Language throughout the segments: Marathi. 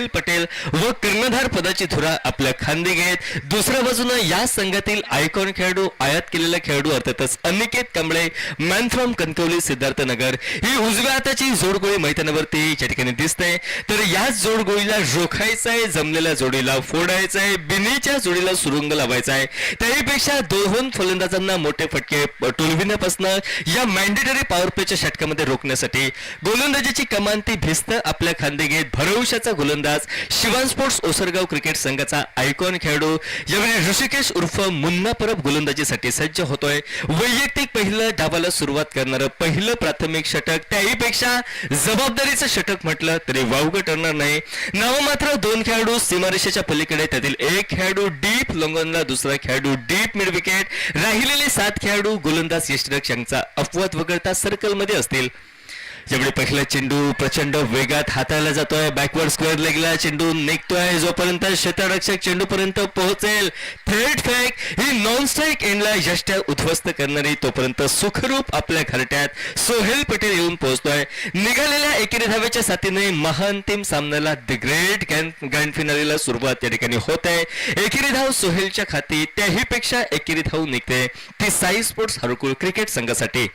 सोहेल पटेल व कर्णधार पदाची धुरा आपल्या खांदी घेत दुसऱ्या बाजूने या संघातील आयकॉन खेळाडू, आयात केलेला खेळाडू अर्थातच अनिकेत कांबळे, मॅन फ्रॉम कणकवली सिद्धार्थनगर ही उजव्या हाताची जोडगोळी मैदानावरती या ठिकाणी दिसते. तर याच जोडगोळीला रोखायचं आहे, जमलेल्या जोडीला फोडायचं आहे, बिनीच्या जोडीला सुरुंग लावायचा आहे. त्याहीपेक्षा दोन फलंदाजांना मोठे फटके टोलविण्यापासून या मॅन्डेटरी पॉवर प्लेच्या षटकामध्ये रोखण्यासाठी गोलंदाजीची कमान ती भिस्त आपल्या खांदे घेत भरवशाचा गोलंदाज शिवान स्पोर्ट्स ओसरगाव क्रिकेट संघाचा आयकॉन खेळाडू यावेळी ऋषिकेश उर्फ मुन्ना परब गोलंदाजीसाठी सज्ज होतोय. वैयक्तिक पहिलं डावाला सुरुवात करणारं पहिलं प्राथमिक षटक, त्याहीपेक्षा जबाबदारीचं षटक म्हटलं तरी वावगं ठरणार नाही. नाममात्र दोन खेळाडू सीमारेषेच्या पलीकडे, त्यातील एक खेळाडू डीप लॉंगॉनला, दुसरा खेळाडू डीप मिड विकेट, राहिलेले 7 खेळाडू गोलंदाज यष्टिरक्षकांचा अपवाद वगळता सर्कलमध्ये असतील. यावेळी पहिला चेंडू प्रचंड वेगात हाताळला जातोय. बॅकवर्ड स्क्वेअर लेगला चेंडू निघतोय. जोपर्यंत क्षेत्ररक्षक चेंडूपर्यंत पोहोचेल थेट फेक ही नॉन स्ट्राईक एंडला यष्ट्या उद्ध्वस्त करणारी, तोपर्यंत सुखरूप आपल्या घरट्यात सोहेल पटेल येऊन पोहोचतोय. निघालेल्या एकेरी धावेच्या साथीने महाअंतिम सामन्याला द ग्रेट ग्रँड फिनालेला सुरुवात या ठिकाणी होत आहे. एकेरी धाव सोहेलच्या खाती, त्याहीपेक्षा एकेरी धाव निघते ती साई स्पोर्ट्स हरकुळ क्रिकेट संघासाठी.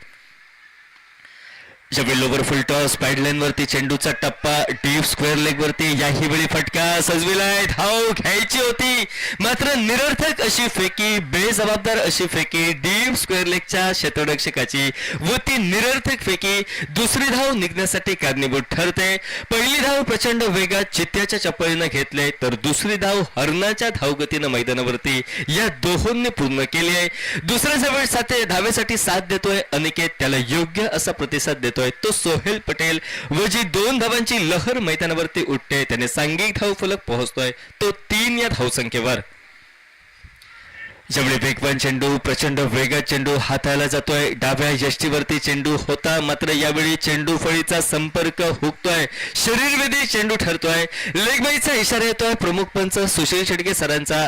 ज्यावेळी लोवर फुल टॉस पाईडलाईन वरती चेंडूचा टप्पा डीप स्क्वेअर लेग वरती, याही वेळी फटका सजविलाय. धाव घ्यायची होती मात्र निरर्थक अशी फेकी, बेजबाबदार अशी फेकी डीप स्क्वेअर लेगच्या क्षेत्ररक्षकाची व ती निरर्थक फेकी दुसरी धाव निघण्यासाठी कारणीभूत ठरते. पहिली धाव प्रचंड वेगात चित्त्याच्या चपळीनं घेतले तर दुसरी धाव हरणाच्या धावगतीनं मैदानावरती या दोहोंनी पूर्ण केली आहे. दुसऱ्या धावेसाठी साथ देतोय अनिकेत, त्याला योग्य असा प्रतिसाद देतो तो सोहेल पटेल व जी 2 धावांची लहर मैदानावरती उठते त्याने सांघिक धाव फलक पोहोचतोय तो 3 या धावसंख्येवर. ज्यावेळी वेगवान चेंडू प्रचंड वेगात चेंडू हाताळला जातोय. डाव्या यष्टीवरती चेंडू होता मात्र यावेळी चेंडू फळीचा संपर्क हुकतोय, शरीरवेधी चेंडू ठरतोय. लेगबाईचा इशारा येतोय प्रमुख पंच सुशील शेडगे सरांचा.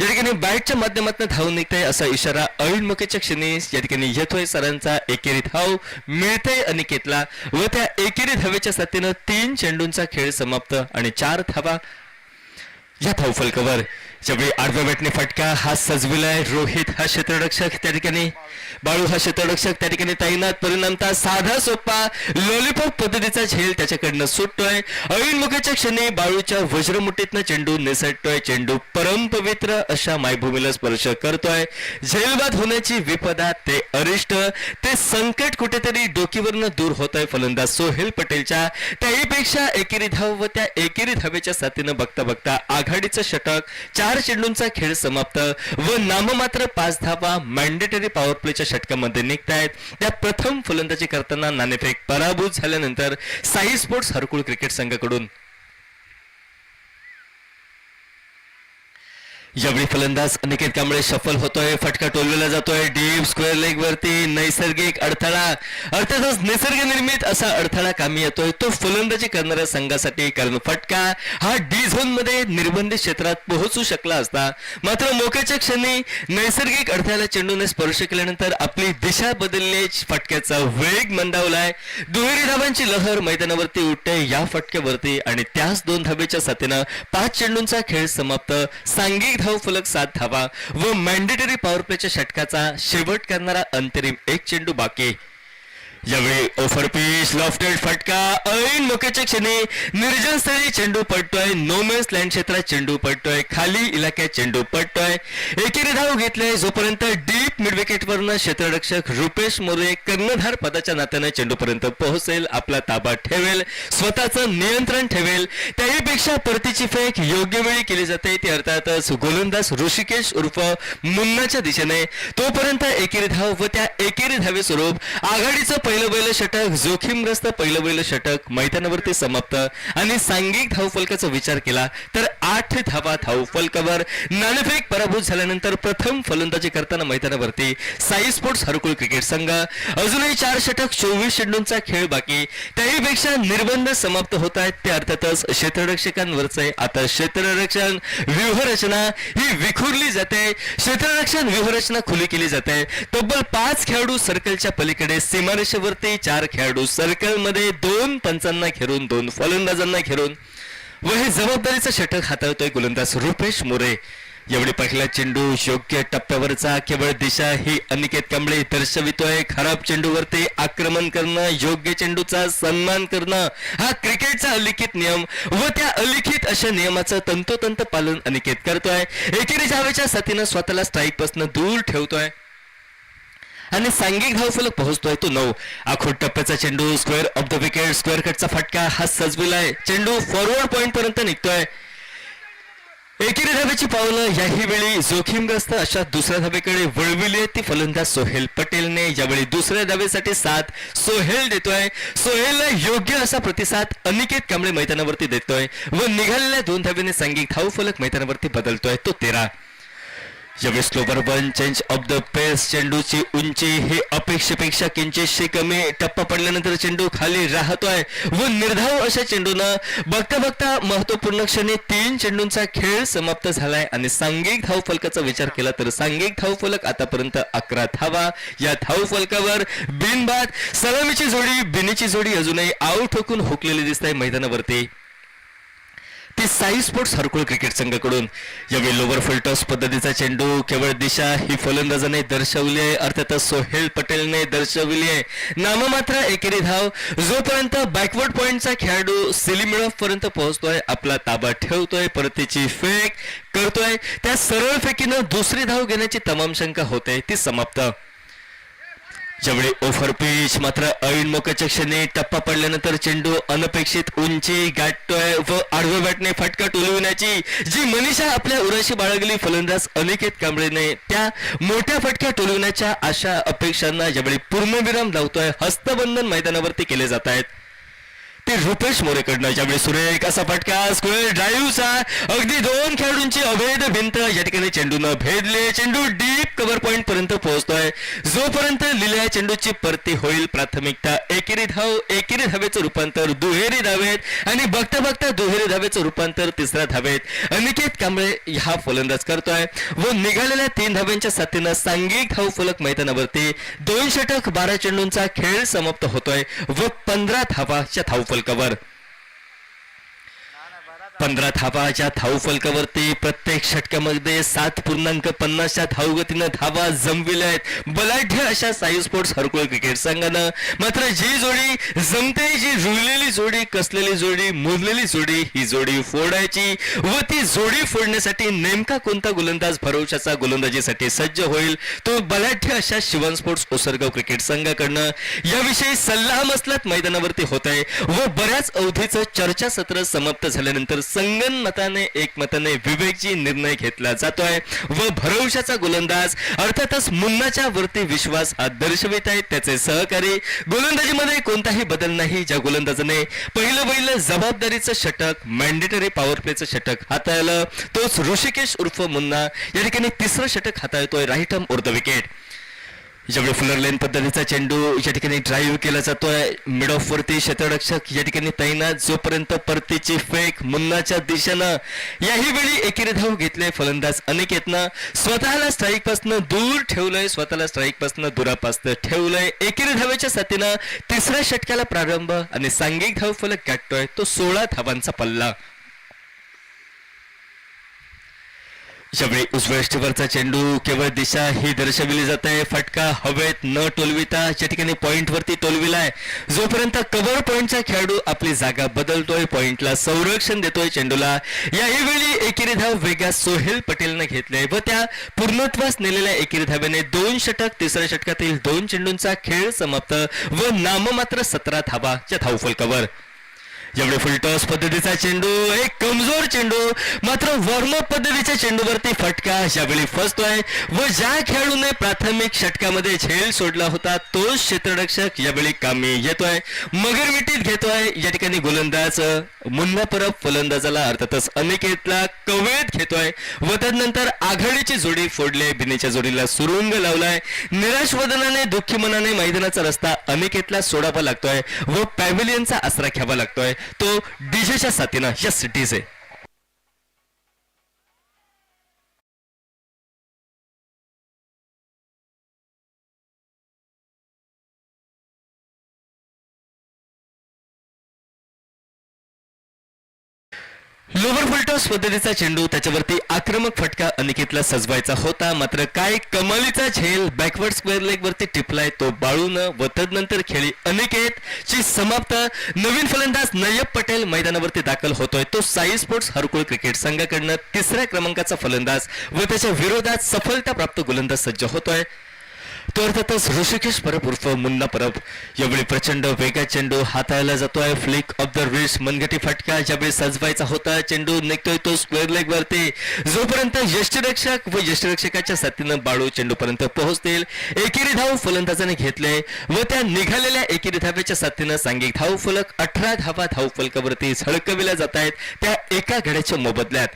या ठिकाणी बॅटच्या माध्यमातून धाव निघते असा इशारा ऐनमुखेच्या क्षणी या ठिकाणी येतोय सरांचा. एकेरी धाव मिळते अनिकेतला व त्या एकेरी धावेच्या साथीनं 3 चेंडूंचा खेळ समाप्त आणि 4 धावा या धावफलकावर. ज्यावेळी आडव्या बॅटने फटका हा सजविलाय. रोहित हा क्षेत्ररक्षक त्या ठिकाणी, बाळू हा क्षेत्ररक्षक त्या ठिकाणी तैनात. परिणामता साधा सोपा लॉलीपॉप पद्धतीचा झेल त्याच्याकडनं सुटतोय. ऐनमुखेच्या क्षणी बाळूच्या वज्रमुठीतनं चेंडू निसटतोय. चेंडू परमपवित्र अशा मायभूमीला स्पर्श करतोय. झेलबाद होण्याची विपदा, ते अरिष्ट, ते संकट कुठेतरी डोकीवरनं दूर होतंय फलंदाज सोहेल पटेलच्या. त्याहीपेक्षा एकेरी धाव व त्या एकेरी धावेच्या साथीनं बघता बघता आघाडीचं षटक 4 चेंडूंचा खेळ समाप्त व नाममात्र 5 धावा मॅन्डेटरी पॉवर प्लेच्या षटकामध्ये निघतायत. त्या प्रथम फलंदाजी करताना नाणेफेक पराभूत झाल्यानंतर साई स्पोर्ट्स हरकुळ क्रिकेट संघाकडून यावेळी फलंदाज अनिकेत कांबळे शफल होतोय. फटका टोलवला जातोय डीप स्क्वेअर लेग वरती. नैसर्गिक अडथळा, अर्थातच निसर्ग निर्मित असा अडथळा कामी येतोय तो फलंदाजी करणाऱ्या संघासाठी, कारण फटका हा डी झोन मध्ये निर्बंधित क्षेत्रात पोहोचू शकला असता मात्र मोक्याच्या क्षणी नैसर्गिक अडथळ्याला चेंडूने स्पर्श केल्यानंतर आपली दिशा बदलली. फटक्याचा वेग मंदावलाय. दुहेरी धावांची लहर मैदानावरती उठते या फटक्यावरती आणि त्याच 2 धावेच्या साथीनं 5 चेंडूंचा खेळ समाप्त. सांघिक धाव फलक 7 धावा व मॅन्डेटरी पॉवर प्लेच्या षटकाचा शेवट करणारा अंतरिम 1 चेंडू बाकी. यावेळी ओव्हर पिच लॉफ्टेड फटका ऐन मोक्याच्या क्षणी निर्जन स्थळी चेंडू पडतोय. नोमेन्स लँड क्षेत्रात चेंडू पडतोय. खाली इलाक्यात चेंडू पडतोय. एकेरी धाव घेतले जोपर्यंत डीप मिड विकेटवरनं क्षेत्ररक्षक रुपेश मोरे कर्णधार पदाच्या नात्याने चेंडूपर्यंत पोहोचेल, आपला ताबा ठेवेल, स्वतःचं नियंत्रण ठेवेल. त्याहीपेक्षा परतीची फेक योग्य वेळी केली जाते ती अर्थातच गोलंदाज ऋषिकेश उर्फ मुन्नाच्या दिशेने. तोपर्यंत एकेरी धाव व त्या एकेरी धावे स्वरूप आघाडीचं पहिलं बैल षटक, जोखीमग्रस्त पहिलं बैल षटक मैदानावरती समाप्त. आणि सांघिक धावफलकाचा विचार केला तर 8 धावा धावफलकावर. नाणेफेक पराभूत झाल्यानंतर प्रथम फलंदाजी करताना मैदानावरती साई स्पोर्ट्स हरकुळ क्रिकेट संघ. अजूनही 4 षटक 24 चेंडूंचा खेळ बाकी. त्याहीपेक्षा निर्बंध समाप्त होत आहेत ते अर्थातच क्षेत्ररक्षकांवरचे. आता क्षेत्ररक्षण व्यूहरचना ही विखुरली जाते. क्षेत्ररक्षण व्यूहरचना खुली केली जाते. तब्बल 5 खेळाडू सर्कलच्या पलीकडे सीमारेषेवरती, 4 खेळाडू सर्कल मध्ये, 2 पंचांना घेरून, 2 फलंदाजांना घेरून व हे जबाबदारीचं षटक हाताळतोय गोलंदाज रुपेश मोरे. यावेळी पहिला चेंडू योग्य टप्प्यावरचा केवळ दिशा ही अनिकेत कांबळे दर्शवितोय. खराब चेंडूवरती आक्रमण करणं, योग्य चेंडूचा सन्मान करणं हा क्रिकेटचा अलिखित नियम व त्या अलिखित अशा नियमाचं तंतोतंत पालन अनिकेत करतोय. एकेरी धावेच्या साथीनं स्वतःला स्ट्राईक पासून दूर ठेवतोय आणि सांघिक धावफलक पोहोचतोय तो 9. आखोड टप्प्याचा चेंडू square off the wicket, square कटचा फटका हा सजविलाय. चेंडू फॉरवर्ड पॉइंट पर्यंत निघतोय. एकेरी धावेची पावलं याही वेळी जोखीमग्रस्त अशा दुसऱ्या धावेकडे वळविली. ती फलंदाज सोहेल पटेलने यावेळी दुसऱ्या धावेसाठी साथ सोहेल देतोय. सोहेलला योग्य असा प्रतिसाद अनिकेत कांबळे मैदानावरती देतोय व निघालेल्या 2 धावेने सांघिक धावफलक मैदानावरती बदलतोय तो 13. यावेळी slower one change of the pace, चेंडूची उंची ही अपेक्षेपेक्षा किंचितशी कमी. टप्पा पडल्यानंतर चेंडू खाली राहतोय व निर्धाव अशा चेंडूनं बघता बघता महत्वपूर्ण क्षणी 3 चेंडूंचा खेळ समाप्त झालाय आणि सांघिक धावफलकाचा विचार केला तर सांघिक धावफलक आतापर्यंत 11 धावा. या धावफलकावर बिनबाद सलामीची जोडी, बिनीची जोडी अजूनही आऊ ठोकून हुकलेली दिसत आहे मैदानावरती. ती साई स्पोर्ट्स हरकुळ क्रिकेट संघाकडून. यावेळी लोवर फुल टॉस पद्धतीचा चेंडू केवळ दिशा ही फलंदाजाने दर्शवली आहे, अर्थातच सोहेल पटेलने दर्शवली आहे. नाममात्र एकेरी धाव. जोपर्यंत बॅकवर्ड पॉइंटचा खेळाडू सिलिमिडॉफ पर्यंत पोहोचतोय, आपला ताबा ठेवतोय, परतीची फेक करतोय, त्या सरळ फेकीनं दुसरी धाव घेण्याची तमाम शंका होते ती समाप्त. ज्यावेळी ओव्हर पिच मात्र ऐन मोक्याच्या क्षणी टप्पा पडल्यानंतर चेंडू अनपेक्षित उंची गाठतोय व आडव्या बॅटने फटका टोलविण्याची जी मनीषा आपल्या उराशी बाळगली फलंदाज अनिकेत कांबळेने त्या मोठ्या फटक्या टोलविण्याच्या आशा अपेक्षांना यावेळी पूर्णविराम लावतोय. हस्तबंधन मैदानावरती केले जात आहेत ते रुपेश मोरेकडनं. यावेळी सुरेख असा फटका स्क्वेअर ड्राईव्हचा अगदी 2 खेळाडूंची अभेद भिंत या ठिकाणी चेंडूनं भेदले. चेंडू डीप कव्हर पॉइंट पर्यंत पोहोचतोय. जोपर्यंत लिहिल्या चेंडूची परती होईल प्राथमिकता एकेरी धाव, एकेरी धावेचं रूपांतर दुहेरी धावेत आणि बघता बघता दुहेरी धावेचं रूपांतर तिसऱ्या धावेत अनिकेत कांबळे हा फलंदाज करतोय व निघालेल्या 3 धाव्यांच्या साथीनं सांघिक धाव फलक मैदानावरती 2 षटक 12 चेंडूंचा खेळ समाप्त होतोय व 15 धावाच्या धावफलकावर 15 धावाच्या धावफलकावरती प्रत्येक षटकामध्ये 7.50च्या धावगतीनं धावा जमविल्या आहेत. बलाढ्य अशा साई स्पोर्ट्स हरकुळ क्रिकेट संघानं मात्र जी जोडी जमते, जी जुळलेली जोडी, कसलेली जोडी, मोजलेली जोडी, ही जोडी फोडायची व ती जोडी फोडण्यासाठी नेमका कोणता गोलंदाज भरवशाचा गोलंदाजीसाठी सज्ज होईल तो बलाढ्य अशा शिवम स्पोर्ट्स ओसरगाव क्रिकेट संघाकडनं याविषयी सल्ला मसलत मैदानावरती होत आहे व बऱ्याच अवधीचं चर्चासत्र समाप्त झाल्यानंतर संगनमताने एकमताने विवेकजी निर्णय घेतला जातोय व भरवशाचा गोलंदाज अर्थातच मुन्नाच्या वरती विश्वास हा दर्शवित आहेत त्याचे सहकारी. गोलंदाजीमध्ये कोणताही बदल नाही. ज्या गोलंदाजाने पहिलं जबाबदारीचं षटक मॅन्डेटरी पॉवर प्लेचं षटक हाताळलं तोच ऋषिकेश उर्फ मुन्ना या ठिकाणी 3रं षटक हाताळतोय right arm over the wicket. ज्यावेळी फुलर लेन पद्धतीचा चेंडू या ठिकाणी ड्राईव्ह केला जातोय मिड ऑफ वरती क्षेत्ररक्षक या ठिकाणी तैनात. जोपर्यंत परतीची फेक मुन्नाच्या दिशेनं याही वेळी एकेरी धाव घेतले फलंदाज अनिकेतनं. स्वतःला स्ट्राईक पासून दूर ठेवलंय, स्वतःला स्ट्राईक पासून दुरापास्त ठेवलंय. एकेरी धावेच्या साथीनं 3ऱ्या षटकाला प्रारंभ आणि सांघिक धाव फलक गाठतोय तो 16 धावांचा पल्ला. यावेळी उजव्या ष्टीवरचा चेंडू केवळ दिशा ही दर्शविली जात आहे. फटका हवेत न टोलविता या ठिकाणी पॉइंट वरती टोलविलाय. जोपर्यंत कव्हर पॉइंटचा खेळाडू आपली जागा बदलतोय, पॉइंटला संरक्षण देतोय चेंडूला. याही वेळी एकेरी धाव वेगात सोहेल पटेलने घेतले व त्या पूर्णत्वास नेलेल्या एकेरी धावेने 2 षटक 3ऱ्या षटकातील 2 चेंडूंचा खेळ समाप्त व नाममात्र 17 धावाच्या धावफलकावर. यावेळी फुल टॉस पद्धतीचा चेंडू एक कमजोर चेंडू मात्र वॉर्मअप पद्धतीच्या चेंडूवरती फटका यावेळी फसतोय व ज्या खेळाडूने प्राथमिक षटकामध्ये झेल सोडला होता तोच क्षेत्ररक्षक यावेळी कामी येतोय, मगर मिठीत घेतोय. या ठिकाणी गोलंदाज मुन्ना परब फलंदाजाला अर्थातच अनिकेतला कवेत घेतोय व त्यानंतर आघाडीची जोडी फोडले. बिनीच्या जोडीला सुरुंग लावलाय. निराश वदनाने दुःखी मनाने मैदानाचा रस्ता अनिकेतला सोडावा लागतोय व पॅव्हिलियनचा आसरा घ्यावा लागतोय तो डीजेच्या साथीनं. Yes DJ. फुलटॉस पद्धतीचा चेंडू, त्याच्यावरती आक्रमक फटका अनिकेतला सजवायचा होता, मात्र काय कमालीचा झेल बॅकवर्ड स्क्वेअर लेग वरती टिपलाय तो बाळूनं व तदनंतर खेळी अनिकेत ची समाप्त. नवीन फलंदाज नय्यब पटेल मैदानावरती दाखल होतोय. तो साई स्पोर्ट्स हरकुळ क्रिकेट संघाकडनं 3ऱ्या क्रमांकाचा फलंदाज व त्याच्या विरोधात सफलता प्राप्त गोलंदाज सज्ज होतोय. तो अर्थातच ऋषिकेश परब उर्फ मुन्ना परब. यावेळी प्रचंड वेगात चेंडू हाताळला जातोय. फ्लिक ऑफ द रिस्ट मनगटी फटका ज्यावेळी सजवायचा होता, चेंडू निघतोय तो स्क्वेअर लेग वरती, जोपर्यंत यष्टिरक्षक व यष्टिरक्षकाच्या साथीनं बाळू चेंडूपर्यंत पोहोचतील. एकेरी धाव फलंदाजाने घेतले व त्या निघालेल्या एकेरी धावेच्या साथीनं सांघिक धाव फलक 18 धावा धाव फलकावरती झळकविल्या जात आहेत त्या एका घड्याच्या मोबदल्यात.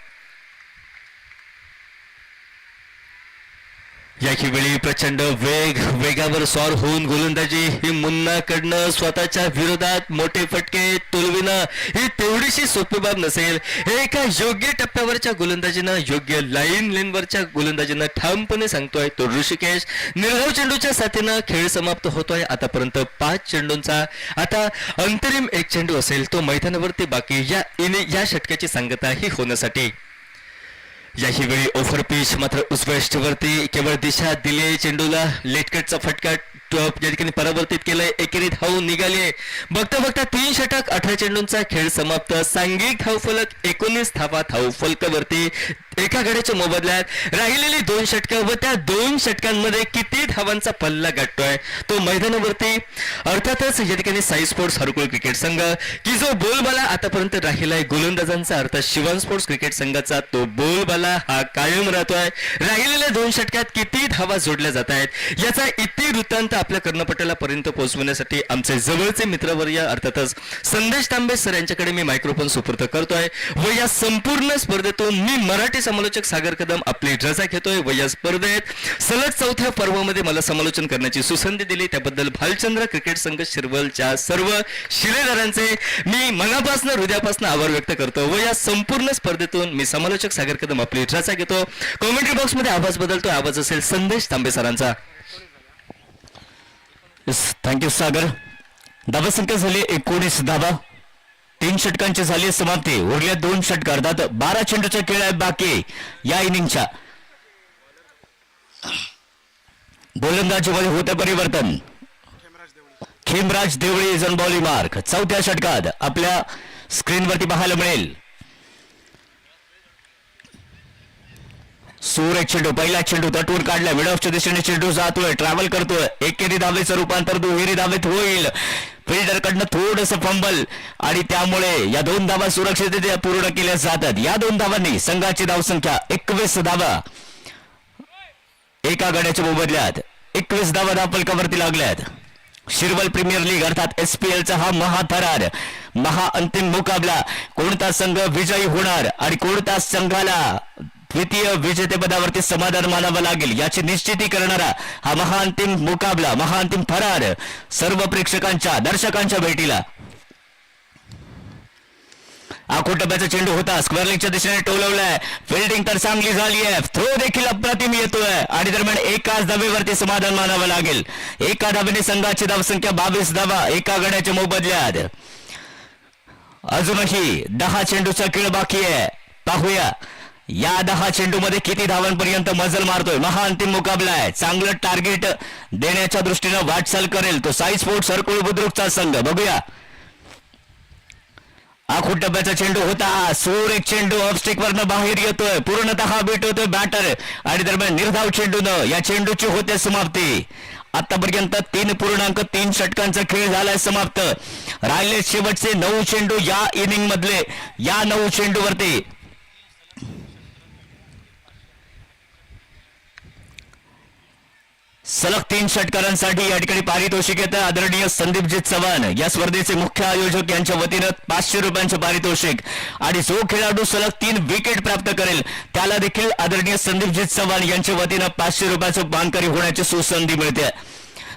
याही वेळी प्रचंड वेगावर स्वार होऊन गोलंदाजी ही मुन्नाकडनं स्वतःच्या विरोधात मोठे फटके तोलविणं ही तेवढीशी सोपी बाब नसेल. हे एका योग्य टप्प्यावरच्या गोलंदाजीनं, योग्य लेनवरच्या गोलंदाजीनं ठामपणे सांगतोय तो ऋषिकेश. निर्धाव चेंडूच्या साथीनं खेळ समाप्त होतोय. आतापर्यंत 5 चेंडूंचा आता अंतरिम एक चेंडू असेल तो मैदानावरती बाकी. या षटकाची सांगता ही होण्यासाठी. याही वेळी ओव्हर पिच मात्र उजव्या यष्टीवरती केवळ दिशा दिली चेंडूला. लेटकटचा फटका या ठिकाणी परावर्तित केलंय. एकेरी धाव निघाली. बघता बघता 3 षटक 18 चेंडूंचा खेळ समाप्त. सांघिक धाव फलक 19 धावा धाव फलकावरती एका घड्याच्या मोबदल्यात. राहिलेली 2 षटकं व त्या 2 षटकांमध्ये किती धावांचा पल्ला गाठतोय तो मैदानावरती. अर्थातच या ठिकाणी साई स्पोर्ट्स हरकुळ क्रिकेट संघ की जो बोलबाला आतापर्यंत राहिलाय गोलंदाजांचा, अर्थात शिवम स्पोर्ट्स क्रिकेट संघाचा तो बोलबाला हा कायम राहतोय. राहिलेल्या 2 षटकात किती धावा जोडल्या जात आहेत याचा इतिवृत्तांत आपल्या कर्णपटलापर्यंत पोहोचवण्यासाठी आमचे जवळचे मित्रवर्य अर्थातच संदेश तांबे सर यांच्याकडे मी मायक्रोफोन सुपूर्द करतोय. व या संपूर्ण स्पर्धेतून मी मराठी समालोचक सागर कदम आपली रजा घेतोय. व या स्पर्धेत सलग 4थ्या पर्वामध्ये मला समालोचन करण्याची सुसंधी दिली त्याबद्दल भालचंद्र क्रिकेट संघ शिरवलच्या सर्व शिलेदारांचे मी मनापासून हृदयापासून आभार व्यक्त करतो. व या संपूर्ण स्पर्धेतून मी समालोचक सागर कदम आपली रजा घेतो. कॉमेंट्री बॉक्स मध्ये आवाज बदलतो. आवाज असेल संदेश तांबे सरांचा. थँक्यू सागर. धावा संख्या झाली 19 धावा. 3 षटकांची झाली समाप्ती. उरल्या 2 षटक अर्थात 12 चेंडूचा खेळ आहे बाकी या इनिंगच्या. गोलंदाजीमध्ये होतं परिवर्तन. Khemraj Devli is on bowling mark. 4थ्या षटकात आपल्या स्क्रीनवरती पाहायला मिळेल. सूर एक चेंडू, पहिला चेंडू तटून काढला. मिड ऑफच्या दिशेने चेंडू जातोय, ट्रॅव्हल करतोय. एकेरी धावेचं रूपांतर दुहेरी धावेत होईल. फिल्डरकडनं थोडंसं फंबल आणि त्यामुळे या 2 धावा सुरक्षितरित्या पूर्ण केल्या जातात. या 2 धावांनी संघाची धावसंख्या 21 धावा एका गड्याच्या मोबदल्यात 21 धावा धावफलकावरती लागल्यात. शिरवल प्रीमियर लीग अर्थात SPLचा हा महाथरार महाअंतिम मुकाबला. कोणता संघ विजयी होणार आणि कोणत्या संघाला द्वितीय विजेतेपदावरती समाधान मानावं लागेल याची निश्चिती करणारा हा महाअंतिम मुकाबला, महाअंतिम थरार सर्व प्रेक्षकांच्या दर्शकांच्या भेटीला. आखो टप्प्याचा चेंडू होता, स्क्वेअर लेगच्या दिशेने टोलवलाय. फिल्डिंग तर चांगली झाली आहे, थ्रो देखील अप्रतिम येतोय आणि दरम्यान एकाच धावेवरती समाधान मानावं लागेल. एका धावेने संघाची धावसंख्या 22 धावा एका गड्याच्या मोबदल्यात. अजूनही 10 चेंडूचा खेळ बाकी आहे. पाहूया या 10 चेंडूमध्ये किती धावांपर्यंत मजल मारतोय. महाअंतिम मुकाबला आहे. चांगलं टार्गेट देण्याच्या दृष्टीनं वाटचाल करेल तो साई स्पोर्ट्स हरकुळ बुद्रुकचा संघ. बघूया आखूट डब्याचा चेंडू होता. सूर एक चेंडू ऑफस्टिक वरनं बाहेर येतोय, पूर्णतः बीट होतोय बॅटर आणि दरम्यान निर्धाव चेंडूनं या चेंडूची होते समाप्ती. आतापर्यंत 3.3 षटकांचा खेळ झालाय समाप्त. राहिले शेवटचे 9 चेंडू या इनिंग मधले. या 9 चेंडूवरती सलग 3 षटकारांसाठी या ठिकाणी पारितोषिक येतं. आदरणीय संदीपजी चव्हाण या स्पर्धेचे मुख्य आयोजक यांच्या वतीनं 500 रुपयांचे पारितोषिक आणि जो खेळाडू सलग 3 विकेट प्राप्त करेल त्याला देखील आदरणीय संदीपजी चव्हाण यांच्या वतीनं 500 रुपयाचं मानकरी होण्याची सुसंधी मिळते.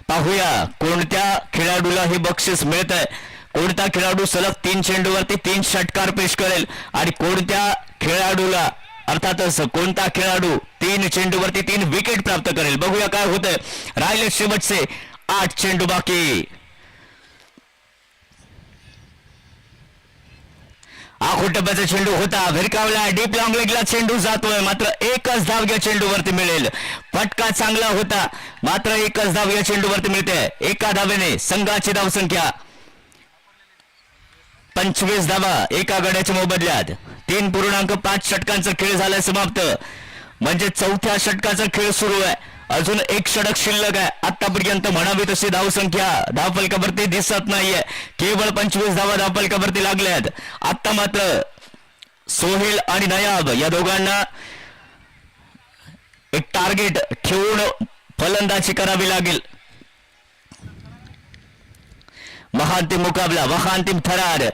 पाहूया कोणत्या खेळाडूला हे बक्षीस मिळतंय. कोणता खेळाडू सलग 3 चेंडूवरती 3 षटकार पेश करेल आणि कोणत्या खेळाडूला अर्थातच कोणता खेळाडू 3 चेंडूवरती 3 विकेट प्राप्त करेल. बघूया काय होतंय. राहिले शेवटचे 8 चेंडू बाकी. आखूड टप्प्याचा चेंडू होता, भिरकावला, डीप लॉंग लेगला चेंडू जातोय, मात्र एकच धाव या चेंडूवरती मिळेल. फटका चांगला होता, मात्र एकच धाव या चेंडूवरती मिळते. एका धावेने संघाची धावसंख्या 25 धावा एका गड्याच्या मोबदल्यात. 3.5 षटकांचा खेळ झालाय समाप्त, म्हणजे चौथ्या षटकाचा खेळ सुरू आहे. अजून एक षटक शिल्लक आहे. आतापर्यंत म्हणावी तशी धावसंख्या धावफलकावरती दिसत नाहीये, केवळ 25 धावा धावफलकावरती लागल्यात. आता मात्र सोहेल आणि नयाब या दोघांना एक टार्गेट ठेवून फलंदाजी करावी लागेल. महाअंतिम मुकाबला, महाअंतिम थरार.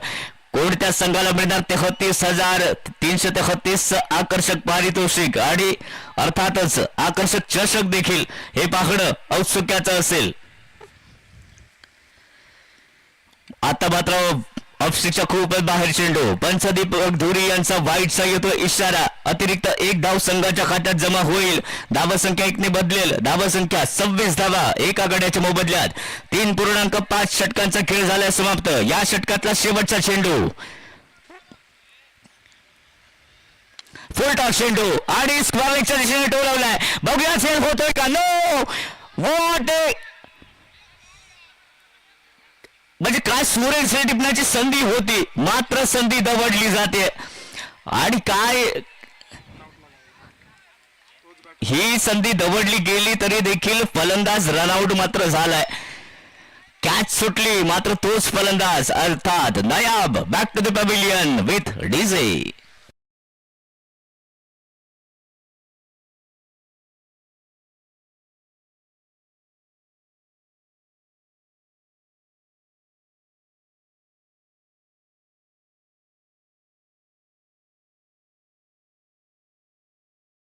कोणत्या संघाला मिळणार 33,333 आकर्षक पारितोषिक आणि अर्थातच आकर्षक चषक देखील, हे पाहणं औत्सुक्याचं असेल. आता मात्र ऑफस्टिकच्या खूपच बाहेर चेंडू. पंच दीपक धुरी यांचा वाईटचा येतो इशारा. अतिरिक्त एक धाव संघाच्या खात्यात जमा होईल. धावसंख्या 1 ने बदलेल. धावसंख्या 26 धावा एका गड्याच्या मोबदल्यात. 3.5 षटकांचा खेळ झालाय समाप्त. या षटकातला शेवटचा चेंडू, फुलटॉस चेंडू आणि स्क्वेअरच्या दिशेने टोलवलाय. बघूया सेव्ह होतोय का? नो, व्हॉट ए, म्हणजे काय सुरेख टिपण्याची संधी होती, मात्र संधी दवडली जाते. आणि काय ही संधी दवडली गेली तरी देखील फलंदाज रनआउट मात्र झालाय. कॅच सुटली, मात्र तोच फलंदाज अर्थात Nayab back to the pavilion with DJ.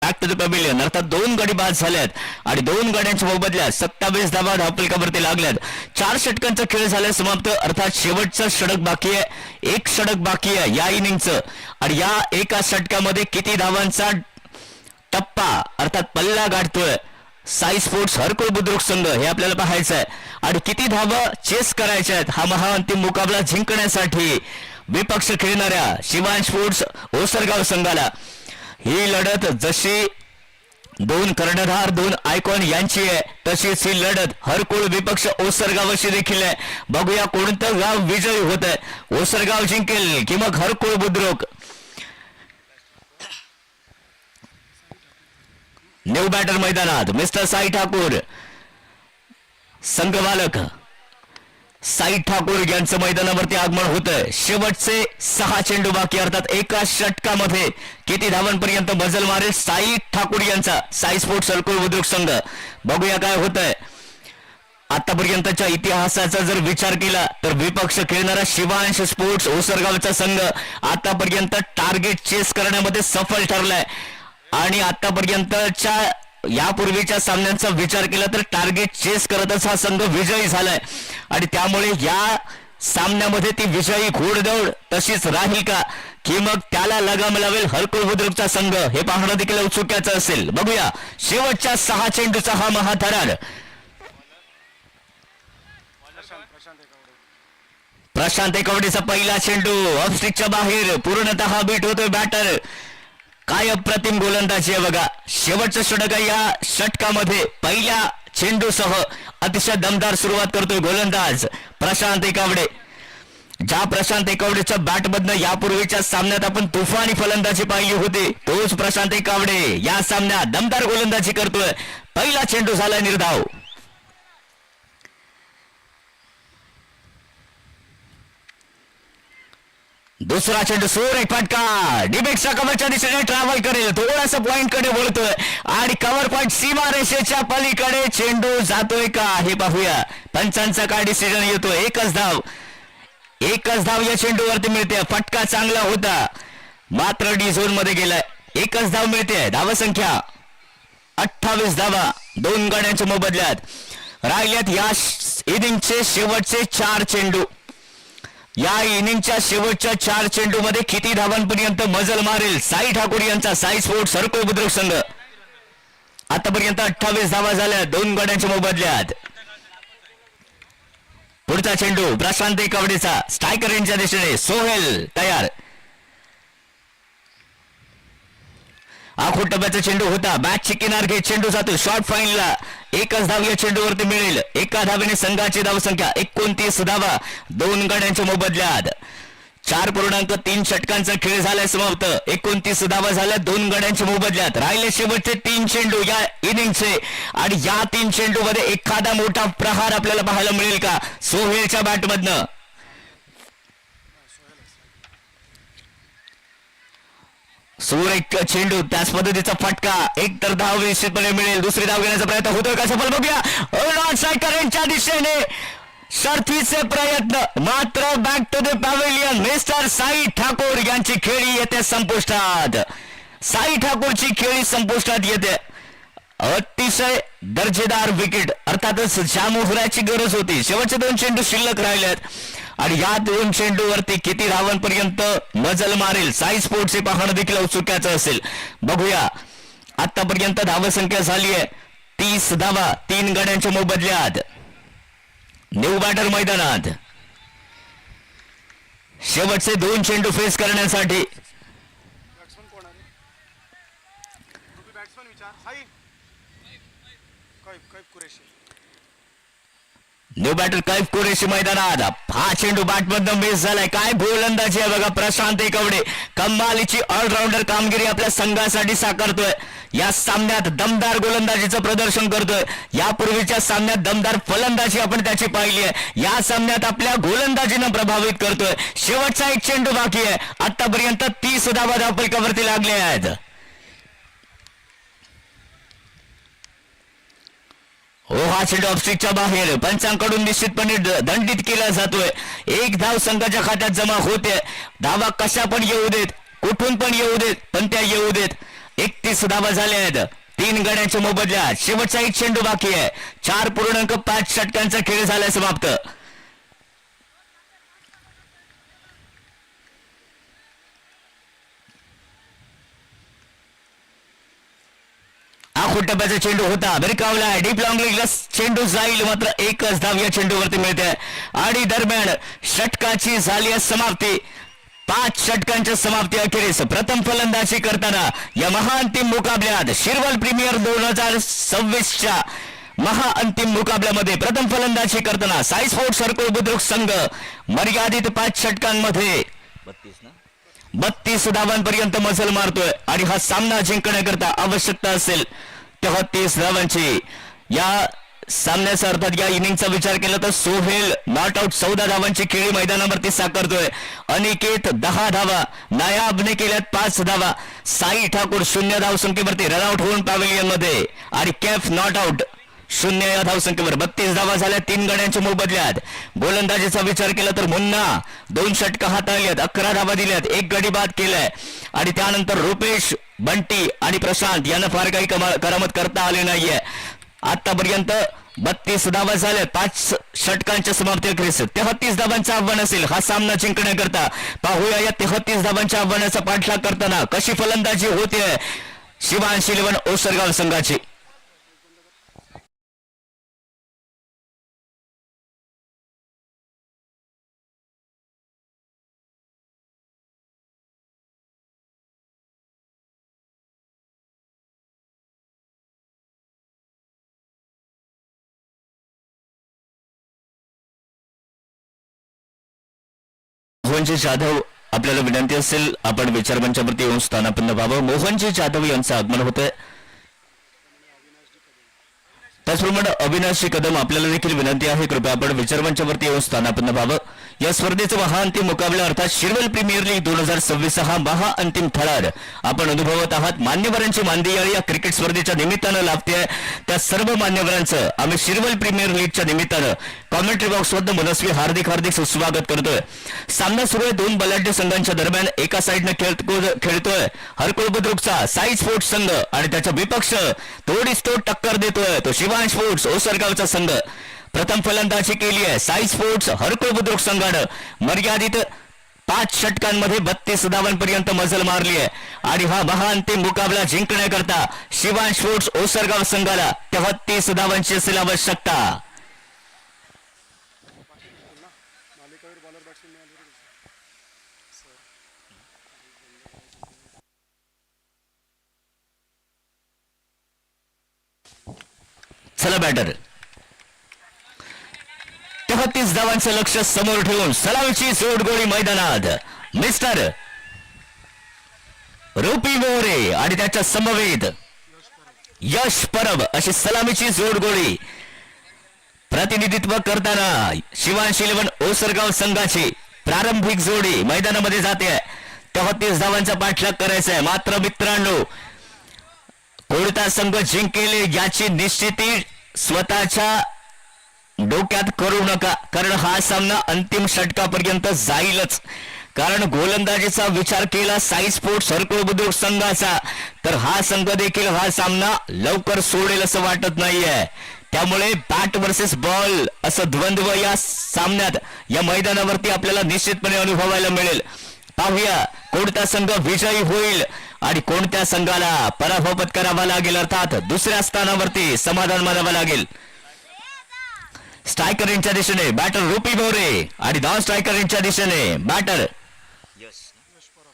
Back to the pavilion. अर्थात 2 गडी बाद झाल्यात आणि 2 गड्यांच्या मोबदल्यात 27 धावा धावफलकावरती लागल्यात. 4 षटकांचा खेळ झालाय समाप्त. अर्थात शेवटचं षटक बाकी आहे, एक षटक बाकी आहे या इनिंगचं. आणि या एका षटकामध्ये किती धावांचा टप्पा अर्थात पल्ला गाठतोय साई स्पोर्ट्स हरकुळ बुद्रुक संघ, हे आपल्याला पाहायचं आहे. आणि किती धावा चेस करायच्या आहेत हा महाअंतिम मुकाबला जिंकण्यासाठी विपक्ष खेळणाऱ्या शिवांश स्पोर्ट्स ओसरगाव संघाला. ही लढत जशी 2 कर्णधार 2 आयकॉन यांची आहे, तशीच ही लढत हरकुळ विपक्ष ओसरगावाशी देखील आहे. बघूया कोणतं गाव विजयी होत आहे, ओसरगाव जिंकेल की मग हरकुळ बुद्रुक. न्यू बॅटर मैदानात मिस्टर साई ठाकूर, संघमालक साई ठाकूर यांचं मैदानावरती आगमन होतंय. शेवटचे 6 चेंडू बाकी. अर्थात एका षटकामध्ये किती धावांपर्यंत मजल मारेल साई ठाकूर यांचा साई स्पोर्ट्स हरकुळ बुद्रुक संघ. बघूया काय होतंय. आतापर्यंतच्या इतिहासाचा जर विचार केला तर विपक्ष खेळणारा शिवांश स्पोर्ट्स ओसरगावचा संघ आतापर्यंत टार्गेट चेस करण्यामध्ये सफल ठरलाय. आणि आतापर्यंतच्या यापूर्वीच्या सामन्यांचा विचार केला तर टार्गेट चेस करतच हा संघ विजयी झालाय. आणि त्यामुळे या सामन्यामध्ये ती विजयी घोडदौड तशीच राहील का, की मग त्याला लगाम लावेल हरकुळ बुद्रुकचा संघ, हे पाहणं देखील औत्सुक्याचं असेल. बघूया शेवटच्या 6 चेंडूचा हा महाथरार. प्रशांत एकवडेचा पहिला चेंडू ऑफस्टिकच्या बाहेर, पूर्णतः बीट होतोय बॅटर. काय अप्रतिम गोलंदाजी आहे बघा. शेवटचं षटक या षटकामध्ये पहिल्या चेंडूसह अतिशय दमदार सुरुवात करतोय गोलंदाज प्रशांत एकवडे. ज्या प्रशांत एकवडेच्या बॅटमधनं यापूर्वीच्या सामन्यात आपण तुफानी फलंदाजी पाहिली होती, तोच प्रशांत एकवडे या सामन्यात दमदार गोलंदाजी करतोय. पहिला चेंडू झाला निर्धाव. दुसरा चेंडू सुरेख फटका डिबेक्सच्या कव्हरच्या दिशेने ट्रॅव्हल करेल, थोडासा पॉइंट कडे वळतोय आणि कव्हर पॉइंट सीमारेषेच्या पलीकडे चेंडू जातोय का हे पाहूया. पंचांचा काय डिसिजन येतोय. एकच धाव या चेंडूवरती मिळते. फटका चांगला होता, मात्र डी झोन मध्ये गेलाय. एकच धाव मिळते. धावसंख्या 28 धावा 2 गड्यांच्या मोबदल्यात. राहिल्यात या इनिंगचे शेवटचे 4 चेंडू. या इनिंगच्या शेवटच्या 4 चेंडू मध्ये किती धावांपर्यंत मजल मारेल साई ठाकूर यांचा साई स्पोर्ट्स हरकुळ बुद्रुक संघ. आतापर्यंत 28 धावा झाल्या 2 गड्यांच्या मोबदल्यात. पुढचा चेंडू प्रशांत एकवडेचा स्ट्रायकर यांच्या दिशेने. सोहेल तयार. आखूड टप्प्याचा चेंडू होता, बॅटची किनार घेत चेंडू जातो शॉर्ट फाईनला. एकच धाव या चेंडूवरती मिळेल. एका धावेने संघाची धावसंख्या 29 धावा 2 गड्यांच्या मोबदल्यात. 4.3 षटकांचा खेळ झालाय समाप्त. 29 धावा झाल्या 2 गड्यांच्या मोबदल्यात. राहिले शेवटचे 3 चेंडू या इनिंगचे आणि या 3 चेंडूमध्ये एखादा मोठा प्रहार आपल्याला पाहायला मिळेल का सोहेलच्या बॅटमधनं. सुरेख चेंडू, त्याच पद्धतीचा फटका. एक तर धाव निश्चितपणे मिळेल. दुसरी धाव घेण्याचा प्रयत्न होतोय का सफल बघूया. ऑन साइड करेंटच्या दिशेने शर्थीचे प्रयत्न, मात्र back to the pavilion. Mister Sai Thakur यांची खेळी येते संपुष्टात. साई ठाकूरची खेळी संपुष्टात येते. अतिशय दर्जेदार विकेट, अर्थातच ज्या मोहऱ्याची गरज होती. शेवटचे 2 चेंडू शिल्लक राहिलेत आणि या 2 चेंडूवरती किती धावांपर्यंत मजल मारेल साई स्पोर्ट्सचे पाहणं देखील औत्सुक्याचं असेल. बघूया. आतापर्यंत धावसंख्या झाली आहे 30 धावा 3 गड्यांच्या मोबदल्यात. न्यू बॅटर मैदानात शेवटचे 2 चेंडू फेस करण्यासाठी. न्यू बॅटर कैफ कुरेशी मैदानात. हा चेंडू बॅटमधनं मिस झालाय. काय गोलंदाजी आहे बघा प्रशांत एकवडे. कमालीची ऑलराऊंडर कामगिरी आपल्या संघासाठी साकारतोय. या सामन्यात दमदार गोलंदाजीचं प्रदर्शन करतोय. यापूर्वीच्या सामन्यात दमदार फलंदाजी आपण त्याची पाहिली आहे. या सामन्यात आपल्या गोलंदाजीनं प्रभावित करतोय. शेवटचा 1 चेंडू बाकी आहे. आतापर्यंत 30 धावा धावफलकावरती लागले आहेत. हो, हा चेंडू ऑफस्ट्रीकच्या बाहेर पंचांकडून निश्चितपणे दंडित केला जातोय. 1 धाव संघाच्या खात्यात जमा होते. धावा कशा पण येऊ देत, कुठून पण येऊ देत, पण त्या येऊ देत. 31 धावा झाल्या आहेत 3 गड्यांच्या मोबदल्यात. शेवटचा 1 चेंडू बाकी आहे. 4.5 षटकांचा खेळ झालाय समाप्त. आखूड टप्प्याचा चेंडू होता, भिरकावला. डीप लॉंग लेगला चेंडू जाईल, मात्र एकच धाव या चेंडूवरती मिळते आणि दरम्यान षटकाची झाली आहे समाप्ती. 5 षटकांच्या समाप्ती अखेरीस प्रथम फलंदाजी करताना या महाअंतिम मुकाबल्यात शिरवल प्रीमियर 2026च्या महाअंतिम मुकाबल्यामध्ये प्रथम फलंदाजी करताना साई स्पोर्ट्स हरकुळ बुद्रुक संघ मर्यादित 5 षटकांमध्ये 32 धावांपर्यंत मजल मारतोय आणि हा सामना जिंकण्याकरता आवश्यकता असेल 33 धावांची. या सामन्याचा अर्थात या इनिंगचा विचार केला तर सोहेल नॉट आउट 14 धावांची खेळी मैदानावरती साकारतोय. अनिकेत 10 धावा, नायाबने केल्यात 5 धावा. साई ठाकूर 0 धावसंख्येवरती रनआउट होऊन पॅव्हेलियन मध्ये आणि कैफ नॉट आउट 0 या धावसंख्येवर. 32 धावा झाल्या 3 गड्यांच्या मोबदल्यात. गोलंदाजीचा विचार केला तर मुन्ना 2 षटका हाताळल्यात, 11 धावा दिल्यात, 1 गडी बाद केलाय आणि त्यानंतर रुपेश, बंटी आणि प्रशांत यांना फार काही करामत करता आले नाहीये. आतापर्यंत 32 धावा झाल्या 5 षटकांच्या समाप्ती अखेरीस 33 धावांचं आव्हान असेल हा सामना जिंकण्याकरता. पाहूया या 33 धावांच्या आव्हानाचा पाठलाग करताना कशी फलंदाजी होते शिवांश इलेव्हन ओसरगाव संघाची. मोहनजी जाधव, आपल्याला विनंती असेल आपण विचारमंचावरती येऊन स्थानापन्न व्हावं. मोहनजी जाधव यांचं आगमन होतंय. त्याचप्रमाणे अविनाशी कदम, आपल्याला देखील विनंती आहे कृपया आपण विचारमंचावरती येऊन स्थानापन्न व्हावं. या स्पर्धेचा महाअंतिम मुकाबला अर्थात शिरवल प्रीमियर लीग 2026 हा महाअंतिम थरार आपण अनुभवत आहात. मान्यवरांची मानदेयाळी या क्रिकेट स्पर्धेच्या निमित्तानं लाभते. त्या सर्व मान्यवरांचं आम्ही शिरवल प्रीमियर लीगच्या निमित्तानं कॉमेंट्री बॉक्समध्ये मनस्वी हार्दिक स्वागत करतोय. सामना सुरू आहे 2 बलाढ्य संघांच्या दरम्यान. एका साईडनं खेळतोय हरकुळ बुद्रुकचा साई स्पोर्ट्स संघ आणि त्याच्या विपक्ष तोडीस तोड टक्कर देतोय तो शिवांश स्पोर्ट्स ओसरगावचा संघ. प्रथम फलंदाजी केली आहे साई स्पोर्ट्स हरकुळ बुद्रुक संघानं. मर्यादित 5 षटकांमध्ये 32 धावांपर्यंत मजल मारली आहे आणि हा महाअंतिम मुकाबला जिंकण्याकरता शिवांश स्पोर्ट्स ओसरगाव संघाला 33 धावांची असेल आवश्यकता. बॅटर. 33 धावांचं लक्ष समोर ठेवून सलामीची जोडगोळी मैदानात. मिस्टर रुपी मोरे आणि त्याच्या समवेत यश परब अशी सलामीची जोडगोळी प्रतिनिधित्व करताना शिवांश 11 ओसरगाव संघाची प्रारंभिक जोडी मैदानामध्ये जाते. 33 धावांचा पाठलाग करायचा आहे. मात्र मित्रांनो, कोणता संघ जिंकेल याची निश्चिती स्वतःच्या डोक्यात करू नका, कारण हा सामना अंतिम षटकापर्यंत जाईलच. कारण गोलंदाजीचा विचार केला साई स्पोर्ट्स हरकुळ बुद्रुक संघाचा, तर हा संघ देखील हा सामना लवकर सोडेल असं वाटत नाहीये. त्यामुळे बॅट वर्सेस बॉल असं द्वंद्व या सामन्यात या मैदानावरती आपल्याला निश्चितपणे अनुभवायला मिळेल. पाहूया कोणता संघ विजयी होईल आणि कोणत्या संघाला पराभव पत्करावा लागेल, अर्थात दुसऱ्या स्थानावरती समाधान मानावं लागेल. स्ट्रायकर यांच्या दिशेने बॅटर रुपी मोरे आणि नॉन स्ट्रायकर यांच्या दिशेने बॅटर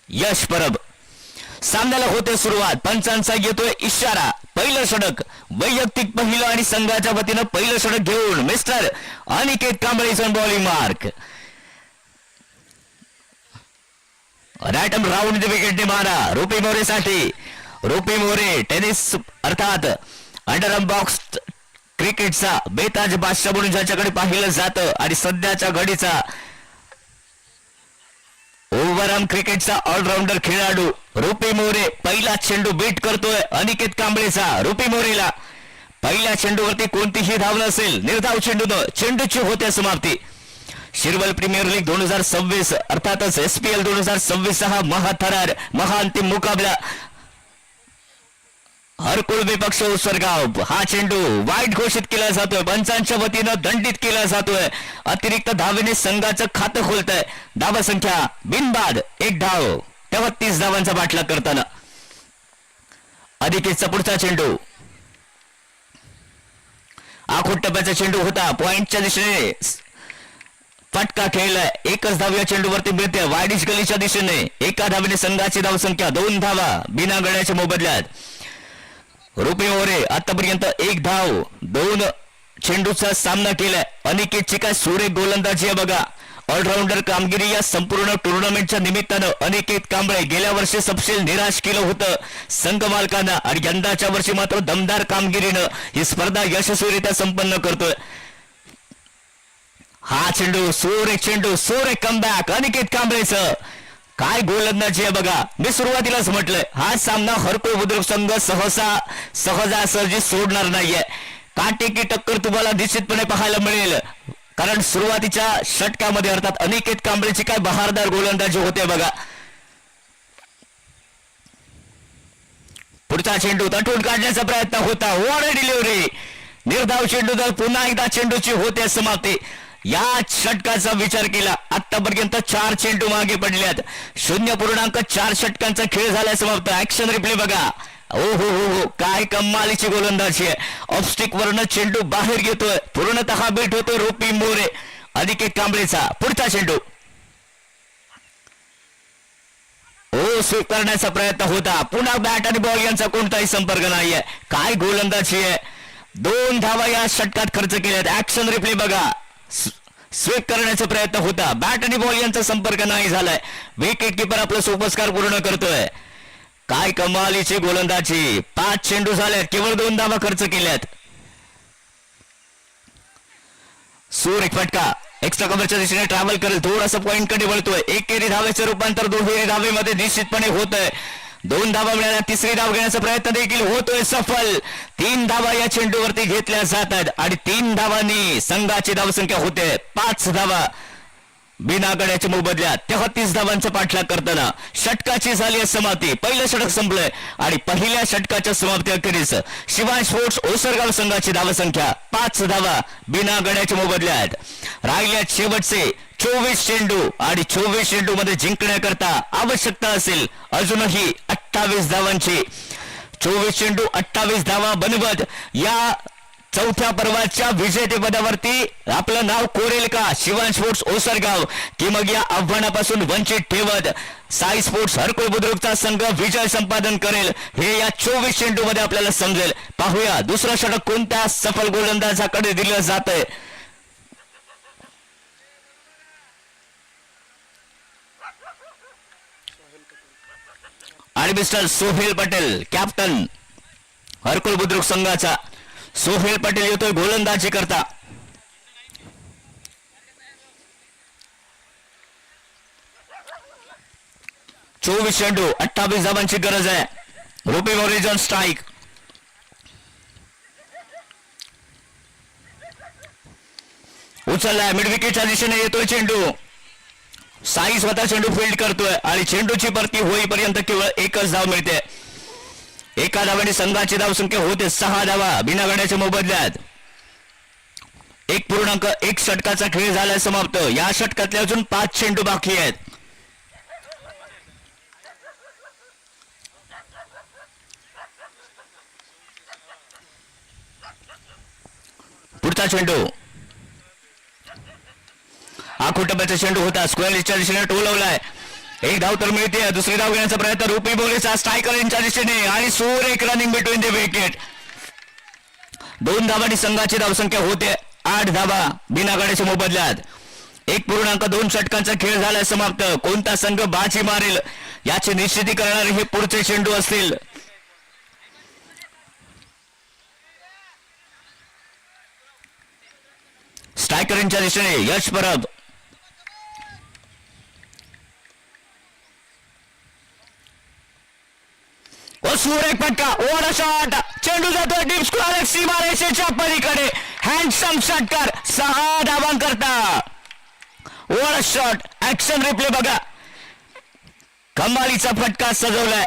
यश परब. सामन्याला होते सुरुवात. पंचांचा येतोय इशारा. पहिलं षटक वैयक्तिक पहिलं आणि संघाच्या वतीनं पहिलं षटक घेऊन मिस्टर अनिकेत कांबळेचा बॉलिंग मार्क. रॅटम राऊंड विकेटने मारा रुपी मोरेसाठी. रुपी मोरे टेनिस अर्थात अंडरआर्म बॉक्स क्रिकेटचा बेताज बादशाह म्हणून ज्याच्याकडे पाहिलं जातं आणि सध्याच्या घडीचा ओव्हरआर्म क्रिकेटचा ऑलराऊंडर खेळाडू रुपी मोरे पहिला चेंडू बीट करतोय अनिकेत कांबळेचा. रुपी मोरेला पहिल्या चेंडूवरती कोणतीही धाव नसेल. निर्धाव चेंडूनं चेंडूची होते समाप्ती. शिरवल प्रीमियर लीग 2026 अर्थातच SPL 2026 हा महाथरार महाअंतिम मुकाबला हरकुळ विपक्ष उसरगाव. हा चेंडू वाईट घोषित केला जातोय. पंचांच्या वतीनं दंडित केला जातोय. अतिरिक्त धावेने संघाचं खातं खोलतंय. धावा संख्या बिनबाद 1 धाव. 33 धावांचा पाठलाग करताना अनिकेतचा पुढचा चेंडू आखूट टप्प्याचा चेंडू होता. पॉइंटच्या दिशेने फटका खेळलाय. एकच धाव या चेंडूवरती मिळते. वायडिश गलीच्या दिशेने एका धावेने संघाची धाव संख्या 2 धावा बिना गड्याच्या मोबदल्यात. रुपी मोरे आतापर्यंत 1 धाव 2 चेंडूचा सामना केलाय. अनिकेतची काय सुरेख गोलंदाजी आहे बघा. ऑलराऊंडर कामगिरी या संपूर्ण टुर्नामेंटच्या निमित्तानं अनिकेत कांबळे गेल्या वर्षी सपशेल निराश केलं होतं संघ मालकांना आणि यंदाच्या वर्षी मात्र दमदार कामगिरीनं ही स्पर्धा यशस्वीरित्या संपन्न करतोय. हा चेंडू सुरेख चेंडू सुरेख कमबॅक अनिकेत कांबळेचं. काय गोलंदाजी आहे बघा. मी सुरुवातीलाच म्हटलंय हा सामना हरकुळ बुद्रुक संघ सहजासहजी सोडणार नाहीये. काटेकी टक्कर तुम्हाला निश्चितपणे पाहायला मिळेल, कारण सुरुवातीच्या षटकामध्ये अर्थात अनिकेत कांबळेची काय बहारदार गोलंदाजी होते बघा. पुढचा चेंडू तटून काढण्याचा प्रयत्न होता. War delivery. निर्धाव चेंडू तर पुन्हा एकदा चेंडूची होते समाप्ती. या षटकाचा विचार केला आतापर्यंत 4 चेंडू मागे पडल्यात. 0.4 षटकांचा खेळ झालाय समाप्त. ऍक्शन रिप्ले बघा. ओ हो काय कमालीची गोलंदाजी आहे. ऑफस्टिक वरनं चेंडू बाहेर घेतोय. पूर्णतः बीट होतोय रुपी मोरे. अनिकेत कांबळेचा पुढचा चेंडू स्वीप करण्याचा प्रयत्न होता. पुन्हा बॅट आणि बॉल यांचा कोणताही संपर्क नाहीये. काय गोलंदाजी आहे. 2 धावा या षटकात खर्च केल्यात. ऍक्शन रिप्ले बघा. स्वीप करण्याचा प्रयत्न होता. बॅट आणि बॉल यांचा संपर्क नाही झालाय. विकेट किपर आपला सोपस्कार पूर्ण करतोय. काय कमालीची गोलंदाजी. 5 चेंडू झाल्यात. केवळ 2 धावा खर्च केल्यात. सुरेख फटका एक्स्ट्रा कव्हरच्या दिशेने ट्रॅव्हल करेल. थोडासा पॉइंट कडे वळतोय. एकेरी धावेचे रूपांतर दुहेरी धावेमध्ये निश्चितपणे होतंय. 2 धावा मिळाल्या. तिसरी धाव घेण्याचा प्रयत्न देखील होतोय सफल. 3 धावा या चेंडूवरती घेतल्या जातात आणि 3 धावांनी संघाची धावसंख्या होते 5 धावा बिना गड्याच्या मोबदल्यात. 33 धावांचा पाठलाग करताना षटकाची झाली समाप्ती. पहिलं षटक संपलंय आणि पहिल्या षटकाच्या समाप्ती अखेरीस शिवांश स्पोर्ट्स ओसरगाव संघाची धावसंख्या 5 धावा बिना गड्याच्या मोबदल्यात. राहिल्यात शेवटचे 24 चेंडू आणि 24 चेंडू मध्ये जिंकण्याकरता आवश्यकता असेल अजूनही 28 धावांची. 24 चेंडू 28 धावा बनवत या चौथ्या पर्वाच्या विजेतेपदावरती आपलं नाव कोरेल का शिवान स्पोर्ट्स ओसरगाव, की मग या आव्हानापासून वंचित ठेवत साई स्पोर्ट्स हरकुळ बुद्रुकचा संघ विजय संपादन करेल, हे या 24 चेंडू मध्ये आपल्याला समजेल. पाहूया दुसरं षटक कोणत्या सफल गोलंदाजाकडे दिलं जातंय. आणि मिस्टर सोहेल पटेल, कॅप्टन हरकुळ बुद्रुक संघाचा सोहेल पटेल येतोय गोलंदाजी करता. चोवीस चेंडू 28 धावांची गरज आहे. रुपी मॉरिजन स्ट्राईक. उचललाय, मिड विकेटच्या दिशेने येतोय चेंडू. साई स्वतः चेंडू फील्ड करतोय आणि चेंडूची भरती होईपर्यंत केवळ एकच धाव मिळते. एका धावाने संघाची धावसंख्या होते 6 धावा बिना गड्याच्या मोबदल्यात. 1.1 षटकाचा खेळ झालाय समाप्त. या षटकातले अजून 5 चेंडू बाकी आहेत. पुढचा चेंडू आखोटब्याचा चेंडू होता. स्क्वेअरच्या दिशेने टोलवलाय. एक धाव तर मिळते. दुसरी धाव घेण्याचा प्रयत्न रुपी बोलेचा स्ट्रायकर यांच्या दिशेने आणि सुरेख रनिंग बिटवीन द विकेट. 2 धावांनी संघाची धावसंख्या होते 8 धावा बिना गाड्याच्या मोबदल्यात. 1.2 षटकांचा खेळ झालाय समाप्त. कोणता संघ बाजी मारेल याची निश्चिती करणारे हे पुढचे चेंडू असतील. स्ट्रायकर यांच्या दिशेने यश परब. सुरेख फटका, ओव्हर शॉट, चेंडू जातोय डीप स्क्वेअर सीमारेषेच्या पलीकडे. हँडसम षटकार 6 धावांकरता. ओव्हर शॉट, ऍक्शन रिप्ले बघा. कमालीचा फटका सजवलाय.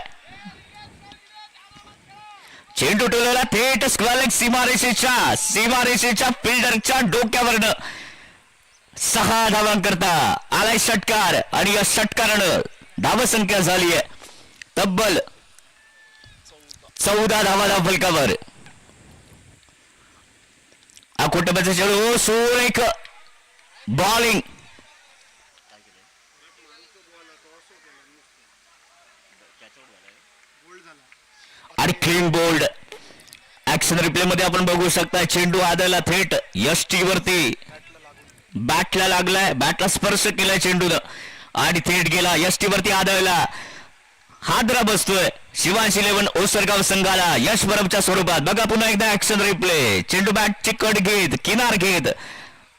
चेंडू टोलवला थेट स्क्वेअर सीमारेषेच्या फिल्डरच्या डोक्यावरनं. 6 धावांकरता आलाय षटकार आणि या षटकारानं धावसंख्या झाली आहे तब्बल 14 धावा धाव फलकावर. आखोटब्याचा चेंडू, सुरेख बॉलिंग आणि क्लीन बोल्ड. ऍक्शन रिप्ले मध्ये आपण बघू शकता चेंडू आदळला थेट यष्टी वरती. बॅटला लागलाय, बॅटला स्पर्श केलाय चेंडूनं आणि थेट गेला यष्टी वरती आदळला. हादरा बसतोय शिवांश 11 ओसरगाव संघाला यश परबच्या स्वरूपात. बघा पुन्हा एकदा ऍक्शन रिप्ले. चेंडू बॅटची कट घेत, किनार घेत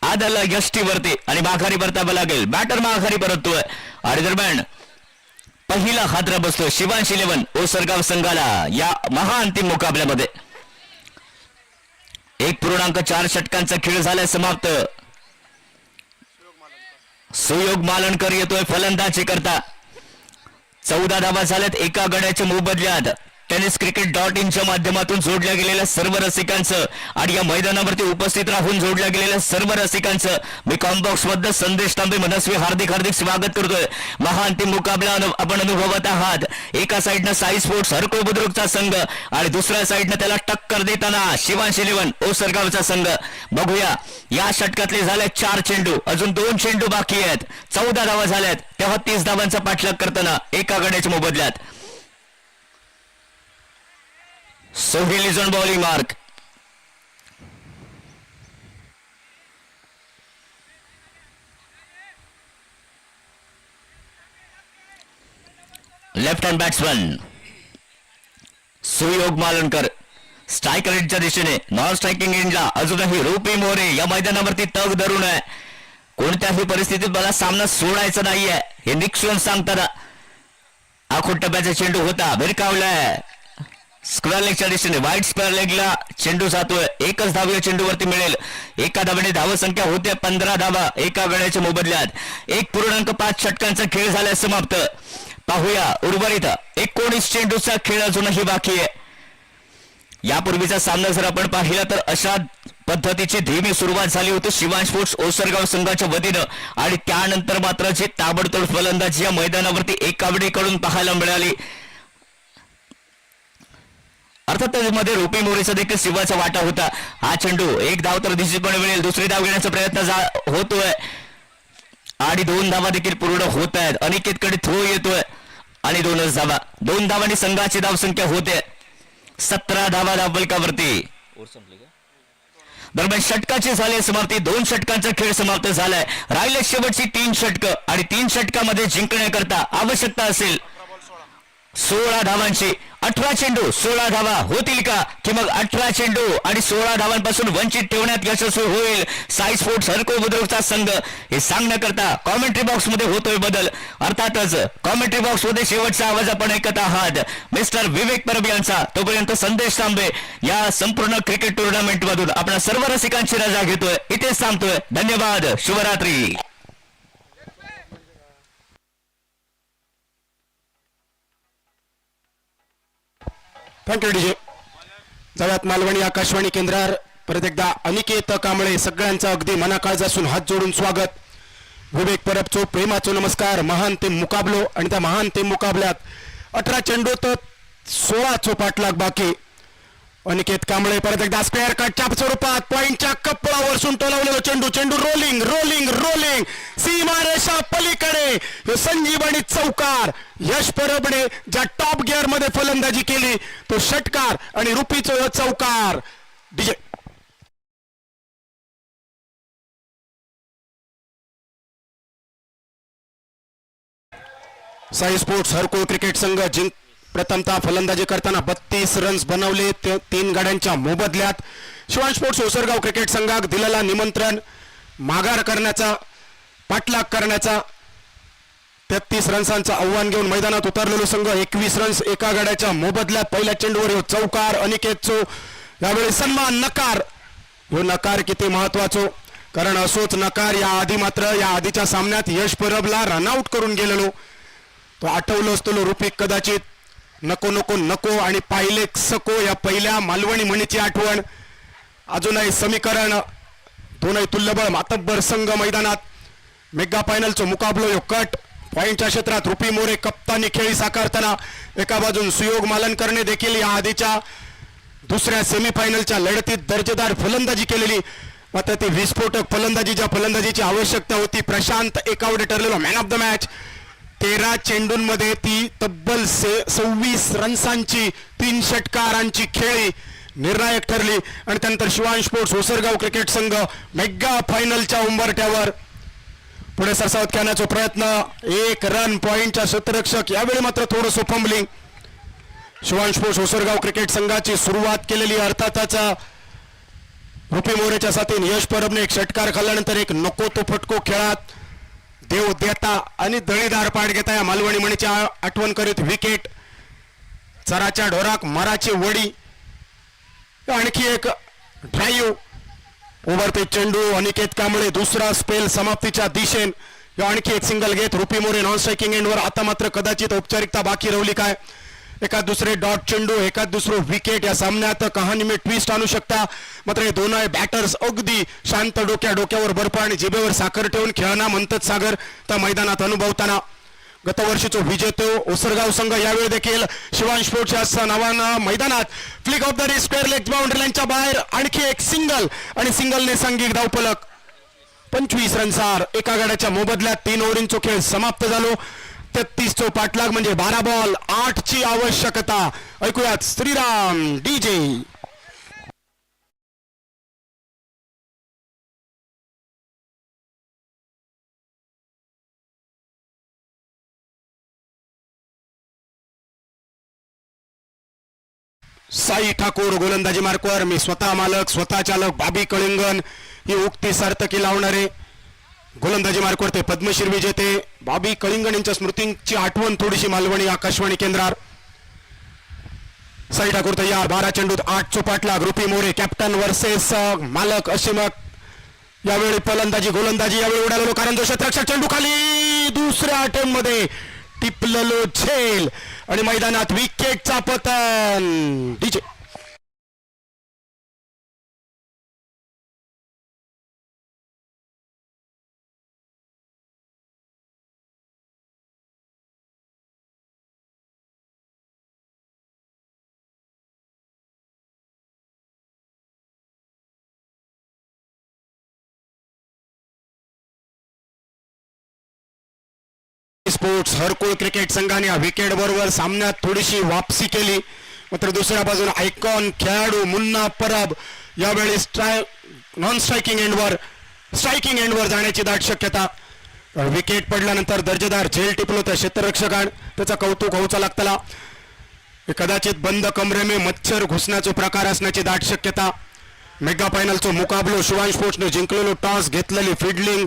आदळला यष्टीवरती आणि माघारी परतावा लागेल. बॅटर माघारी परततोय आणि दरम्यान पहिला हादरा बसतोय शिवांश 11 ओसरगाव संघाला या महाअंतिम मुकाबल्यामध्ये. 1.4 षटकांचा खेळ झालाय समाप्त. सुयोग मालणकर येतोय फलंदाजी करता. 14 धावा झाल्यात एका गड्याच्या मोबदल्यात. tenniscricket.in माध्यमातून जोडल्या गेलेल्या सर्व रसिकांचं आणि या मैदानावरती उपस्थित राहून जोडल्या गेलेल्या सर्व रसिकांचं मी कॉम्बॉक्स मध्ये संदेश तांबे मनस्वी हार्दिक स्वागत करतोय. महाअंतिम मुकाबला आपण अनुभवत आहात. एका साईडनं साई स्पोर्ट्स हरकुळ बुद्रुकचा संघ आणि दुसऱ्या साईडनं त्याला टक्कर देताना शिवांश 11 ओसरगावचा संघ. बघूया या षटकातले झाले 4 चेंडू, अजून 2 चेंडू बाकी आहेत. 14 धावा झाल्यात, तेव्हा 30 धावांचा पाठलाग करताना एका गड्याच्या मोबदल्यात. Sohail is on bowling mark. Left hand batsman Suyog Malankar. Striker एंडच्या दिशेने नॉन स्ट्रायकिंग एंडला अजूनही रुपी मोरे या मैदानावरती तग धरून आहे. कोणत्याही परिस्थितीत मला सामना सोडायचा नाहीये हे निक्षून सांगताना. आखोट टप्प्याचा चेंडू होता, भिरकावलाय स्क्वेअर लेगच्या दिशेने. वाईट स्क्वेअर लेगला चेंडू जातोय. एकच धाव या चेंडूवरती मिळेल. एका धावेने धावसंख्या होते 15 धावा एका गड्याच्या मोबदल्यात. 1.5 षटकांचा खेळ झालाय समाप्त. पाहूया उर्वरित 19 चेंडूचा खेळ अजूनही बाकी आहे. यापूर्वीचा सामना जर आपण पाहिला तर अशा पद्धतीची धीमी सुरुवात झाली होती शिवांश स्पोर्ट्स ओसरगाव संघाच्या वतीनं आणि त्यानंतर मात्र जी ताबडतोब फलंदाजी या मैदानावरती एकावडीकडून पाहायला मिळाली. अर्थात त्यामध्ये रुपी मोरेचा देखील शिवाचा वाटा होता. हा चेंडू एक धाव तर निश्चितपणे मिळेल. दुसरी धाव घेण्याचा प्रयत्न होतोय आणि 2 धावा देखील पूर्ण होत आहेत. अनिकेतकडे थ्रो येतोय आणि 2च धावा. 2 धावांनी संघाची धावसंख्या होते 17 धावा धावफलकावरती. दरम्यान षटकाची झाली समाप्ती. 2 षटकांचा खेळ समाप्त झालाय. राहिले शेवटची 3 षटकं आणि 3 षटकामध्ये जिंकण्याकरता आवश्यकता असेल 16 धावांची. 18 चेंडू 16 धावा होतील का, की मग 18 चेंडू आणि 16 धावांपासून वंचित ठेवण्यात यशस्वी होईल साई स्पोर्ट्स हरको बुद्रुकचा संघ, हे सांगण्याकरता कॉमेंट्री बॉक्स मध्ये होतोय बदल. अर्थातच कॉमेंट्री बॉक्स मध्ये शेवटचा आवाज आपण ऐकत आहात मिस्टर विवेक परब यांचा. तोपर्यंत संदेश तांबे या संपूर्ण क्रिकेट टुर्नामेंट मधून आपण सर्व रसिकांची रजा घेतोय. इथेच थांबतोय. धन्यवाद. शुभरात्री. Thank you DJ. जाऊयात मालवणी आकाशवाणी केंद्रावर. परत एकदा अनिकेत कांबळे सगळ्यांचा अगदी मनाकाळजासून हात जोडून स्वागत. विवेक परबचो प्रेमाचो नमस्कार. महान ते मुकाबलो आणि त्या महान ते मुकाबल्यात 18 चेंडू तर 16 पाठलाग बाकी. अनिकेत कांबळे परत एकदा स्क्वेअर कटच्या स्वरूपात पॉइंटच्या कपडावर सुंटवलेलो चेंडू. चेंडू रोलिंग रोलिंग रोलिंग सीमारेषा पलीकडे संजीवनी चौकार. यश परबने ज्या टॉप गिअर मध्ये फलंदाजी केली तो षटकार आणि रुपीचो चौकार. डीजे साई स्पोर्ट्स हरको क्रिकेट संघ प्रथमतः फलंदाजी करताना 32 रन्स बनवले 3 गाड्यांच्या मोबदल्यात. शिवान स्पोर्ट्स ओसरगाव क्रिकेट संघाक दिलेला निमंत्रण माघार करण्याचा, पाठलाग करण्याचा. 33 रन्सांचं आव्हान घेऊन मैदानात उतरलेलो संघ 21 रन्स एका गाड्याच्या मोबदल्यात. पहिल्या चेंडूवर चौकार अनिकेतचो. यावेळी सन्मान नकार. ह्यो नकार किती महत्वाचो, कारण असोच नकार या आधी मात्र या आधीच्या सामन्यात यश परबला रनआउट करून गेलेलो. तो आठवलो असतो रुपी कदाचित. नको नको नको आणि पाहिले सको या पहिल्या मालवणी म्हणीची आठवण. अजूनही समीकरण दोनही तुल्यबळ मातब्बर संघ मैदानात. मेगा फायनलचा मुकाबलो यो कट. पॉइंटच्या क्षेत्रात रुपी मोरे कप्तानी खेळी साकारताना एका बाजून सुयोग मालनकरने देखील या आधीच्या दुसऱ्या सेमीफायनलच्या लढतीत दर्जेदार फलंदाजी केलेली. मात्र ती विस्फोटक फलंदाजी, ज्या फलंदाजीची आवश्यकता होती, प्रशांत एकावडे ठरलेलो मॅन ऑफ द मॅच. 13 चेंडूंमध्ये ती तब्बल 26 रन्सांची 3 षटकारांची खेळी निर्णायक ठरली. आणि त्यानंतर शिवान स्पोर्ट्स ओसरगाव क्रिकेट संघ मेगा फायनलच्या उंबरठ्यावर पुढे सरसावत करण्याचा प्रयत्न. 1 रन पॉइंटच्या क्षेत्ररक्षक. यावेळी मात्र थोडंसं फंबलिंग. शिवान स्पोर्ट्स ओसरगाव क्रिकेट संघाची सुरुवात केलेली अर्थातच रुपी मोरेच्या साथीने. यश परबने एक षटकार खाल्ल्यानंतर एक नको तो फटको खेळात देव देता आणि दळीदार पाठ घेता या मालवणी म्हणीची आठवण करीत विकेट. चराच्या ढोराक मराची वडी. आणखी एक ड्राईव्ह. ओव्हर चेंडू अनिकेत कांबळे दुसरा स्पेल समाप्तीच्या दिशेन. आणखी एक सिंगल घेत रुपी मोरे नॉन स्ट्रायकिंग एंडवर. आता मात्र कदाचित औपचारिकता बाकी राहिली काय. एका दुसरे डॉट चेंडू, एका दुसरं विकेट या सामन्यात कहाणी में ट्विस्ट आणू शकता. मात्र हे दोन बॅटर्स अगदी शांत डोक्यावर बर्फ आणि जिभेवर साखर ठेवून खेळणं म्हणतात सागर त्या मैदानात अनुभवताना. गतवर्षीचो विजेतो ओसरगाव संघ यावेळी देखील शिवान स्पोर्ट्सच्या नावानं मैदानात. Flick of the wrist square leg boundary लाईनच्या बाहेर आणखी एक सिंगल आणि सिंगलने सांघिक धावफलक. 25 रन्सार एका गाड्याच्या मोबदल्यात 3 ओव्हरींचो खेळ समाप्त झालो. 33 पाठलाग म्हणजे 12 बॉल 8 ची आवश्यकता. ऐकूयात श्रीराम डीजे. साई ठाकूर गोलंदाजी मार्कवर. मी स्वतः मालक, स्वतः चालक बाबी कळिंगन ही उक्ती सार्थकी लावणारे. गोलंदाजी मार्कवर ते पद्मश्री विजेते बाबी कळिंगण यांच्या स्मृतींची आठवण थोडीशी मालवणी आकाशवाणी केंद्रावर. साई ठाकूर तयार. 12 चेंडूत 8 चौपाटलाग. रुपी मोरे कॅप्टन वर्सेस मालक अशी मग यावेळी फलंदाजी गोलंदाजी. यावेळी उडालेलो कारण जो क्षेत्ररक्षक चेंडू खाली दुसऱ्या अटेम्प्ट मध्ये टिपलेलो झेल आणि मैदानात विकेटचा पतन. डीजे स्पोर्ट्स हरकुळ क्रिकेट संघाने विकेट बरोबर सामन्यात थोडीशी वापसी केली. मात्र दुसऱ्या बाजूला आयकॉन खेळाडू मुन्ना परब यावेळी नॉन स्ट्रायकिंग एंडवर जाण्याची दाट शक्यता. विकेट पडल्यानंतर दर्जेदार झेल टिपलो त्या क्षेत्ररक्षकान त्याचा कौतुक होऊचा लागतला. कदाचित बंद कमरे में मच्छर घुसण्याचा प्रकार असण्याची दाट शक्यता. मेगा फायनलचा मुकाबलो शिवांश स्पोर्ट्सने जिंकलेलो टॉस घेतलेली फिल्डिंग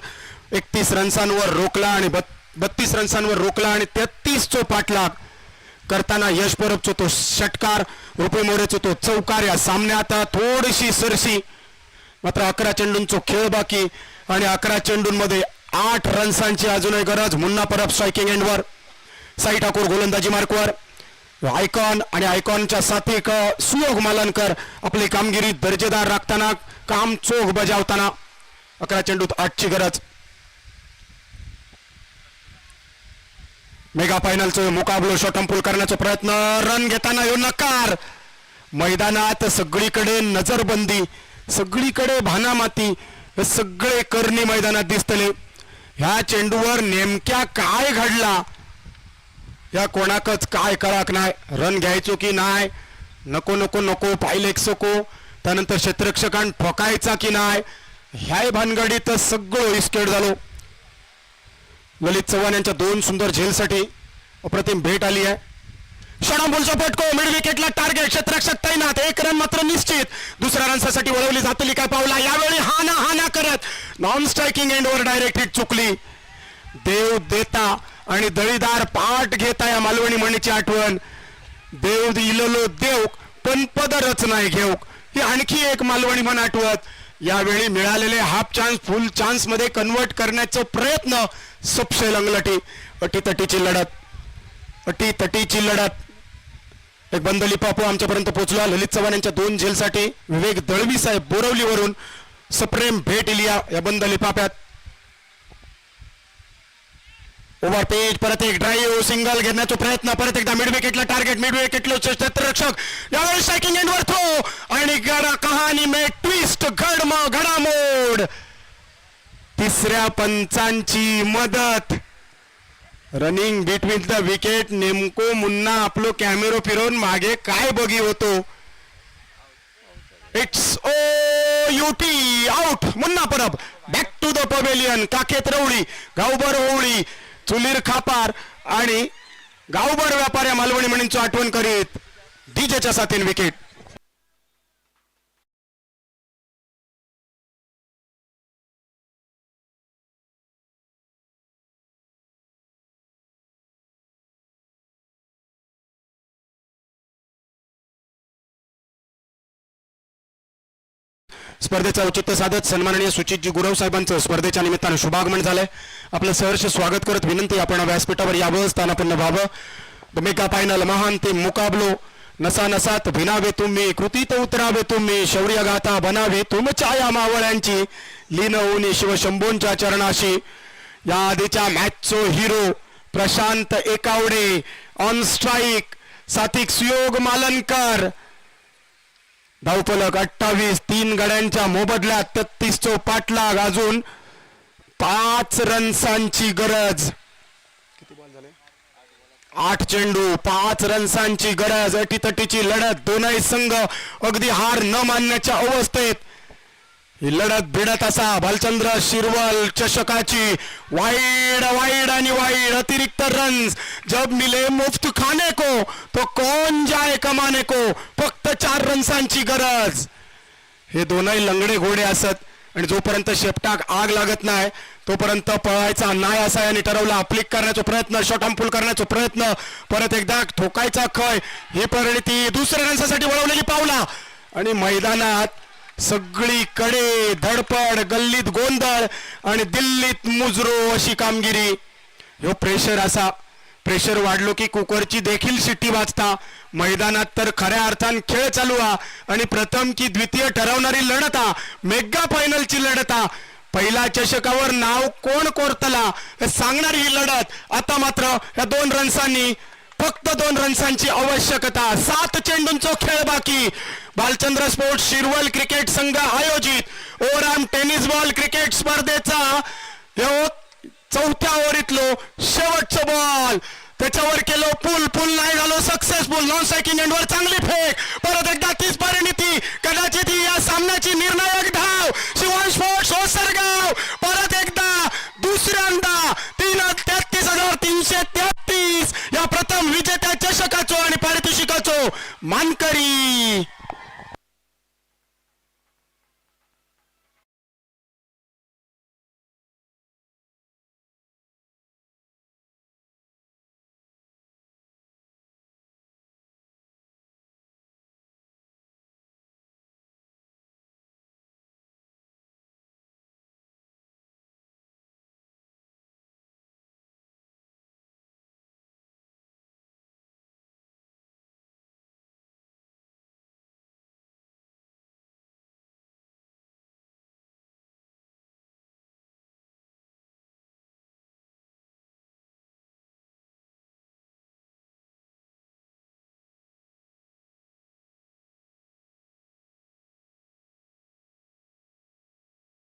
31 रन्सांवर रोखला आणि 32 रन्सांवर रोखला आणि 33 पाठलाग करताना यश परबचा तो षटकार रुपे मोरेचा तो चौकार या सामन्यात थोडीशी सरशी. मात्र 11 चेंडूंचा खेळ बाकी आणि 11 चेंडूंमध्ये 8 रन्सांची अजूनही गरज. मुन्ना परब स्ट्रायकिंग एंडवर, साई ठाकूर गोलंदाजी मार्कवर, आयकॉन आणि आयकॉनच्या साथिक सुयोग मालनकर आपली कामगिरी दर्जेदार राखताना काम चोख बजावताना 11 चेंडूत 8ची गरज. मेगा फायनलचा मुकाबलो शॉटम पूल करण्याचा प्रयत्न, रन घेताना येऊ नकार. मैदानात सगळीकडे नजरबंदी, सगळीकडे भानामाती, हे सगळे करणी मैदानात दिसतले. ह्या चेंडूवर नेमक्या काय घडला या कोणाकच काय कळाक नाही. रन घ्यायचो की नाही, नको नको नको पाहिले सको, त्यानंतर क्षेत्ररक्षकांन ठोकायचा की नाही, ह्या भानगडीत सगळं इस्केट झालो. ललित चव्हाण यांच्या 2 सुंदर झेलसाठी अप्रतिम भेट आली आहे. षडांबोलचा फटको, मिड विकेटला टार्गेट, क्षेत्ररक्षक तैनात, 1 रन मात्र निश्चित. दुसऱ्या रनसाठी वळवली जातली काय पावला, यावेळी हाना करत नॉन स्ट्रायकिंग एंडवर डायरेक्ट हिट चुकली. देव देता आणि दळीदार पाठ घेता या मालवणी म्हणीची आठवण. देव इललो देव पण पदरच नाही घेऊ, ही आणखी एक मालवणी म्हण आठवत. यावेळी मिळालेले हाफ चान्स फुल चान्स मध्ये कन्वर्ट करण्याचा प्रयत्न. सपशेल अंगलटी, अटीतटीची लढत. एक बंद लिपापो आमच्यापर्यंत पोहोचला. ललित चव्हाण यांच्या 2 झेलसाठी विवेक दळवी साहेब बोरवलीवरून सप्रेम भेट इलिया या बंद लिपाप्यात. ओव्हर पेज, परत एक ड्राईव्ह, सिंगल घेण्याचा प्रयत्न, परत एकदा मिड विकेटला टार्गेट, मिड विकेटला क्षेत्ररक्षक, यावेळी स्ट्रायकिंग एंडवर थ्रो आणि कहाणी में ट्विस्ट, घडामोड. तिसऱ्या पंचांची मदत. Running between the wicket. नेमको मुन्ना आपलो कॅमेरो फिरवून मागे काय बघी होतो. It's O U T out. Munna Parab back to the pavilion. काखेत रवळी, गावभर होळी, चुलीर खापार आणि गावभर व्यापाऱ्या मालवणी म्हणींची आठवण करीत डीजेच्या साथीन विकेट. स्पर्धेचं औचित्य साधत सन्माननीय सुचितजी गुरव साहेबांचं स्पर्धेच्या निमित्तानं शुभागमन झालंय. आपलं सहर्ष स्वागत करत विनंती, आपण व्यासपीठावर यावं, स्थानापन्न व्हावं. मेगा फायनल महान ते मुकाबलो, नसा नसात भिनावे तुम्ही, कृतीत उतरावे तुम्ही, शौर्य गाथा बनावी तुमच्या या मावळ्यांची, लीन होऊन शिवशंभूंच्या चरणाशी. या आधीच्या मॅचचो hero Prashant Ekawade on strike, साथिक सुयोग मालनकर. धावफलक 28, 3 गड्यांच्या मोबदल्यात 33 पाठलाग, अजून 5 रन्सांची गरज. 8 चेंडू, 5 रन्सांची गरज. अटीतटीची लढत, दोनही संघ अगदी हार न मानण्याच्या अवस्थेत. ही लढत भिडत असा भालचंद्र शिरवल चषकाची. वाईड आणि वाईड, अतिरिक्त रन्स. जब मिले मुफ्त खाने को तो कौन जाए कमाने को. फक्त 4 रन्सांची गरज. हे दोनही लंगडे घोडे असत आणि जोपर्यंत शेपटाक आग लागत नाही तोपर्यंत पळायचा नाही असा यांनी ठरवला. फ्लिक करण्याचा प्रयत्न, शॉट फुल करण्याचा प्रयत्न, परत एकदा ठोकायचा खय. ही परिणती दुसऱ्या रन्सासाठी वळवलेली पावला आणि मैदानात सगळीकडे धडपड, गल्लीत गोंधळ आणि दिल्लीत मुजरो अशी कामगिरी. ह्यो प्रेशर असा, प्रेशर वाढलो की कुकरची देखील शिट्टी वाजता. मैदानात तर खऱ्या अर्थान खेळ चालू हा आणि प्रथम की द्वितीय ठरवणारी लढत हा. मेगा फायनलची लढत हा. पहिल्या चषकावर नाव कोण कोरतला हे सांगणारी ही लढत. आता मात्र या 2 रन्सांनी, फक्त 2 रन्सांची आवश्यकता. 7 चेंडूंचा खेळ बाकी. भालचंद्र स्पोर्ट्स शिरवल क्रिकेट संघ आयोजित ओराम टेनिस बॉल क्रिकेट स्पर्धेचा चौथ्या ओव्हरीतलो शेवटचं बॉल त्याच्यावर केलो पुल नाही झालो सक्सेसफुल नॉन स्ट्रायकिंग एंडवर चांगली फेक परत एकदा तीच परिणिती कदाचित ही या सामन्याची निर्णायक धाव शिवांश स्पोर्ट्स ओसरगाव परत एकदा दुसऱ्यांदा 33,333 या प्रथम विजेत्या चषकाचो आणि पारितोषिकाचो मानकरी.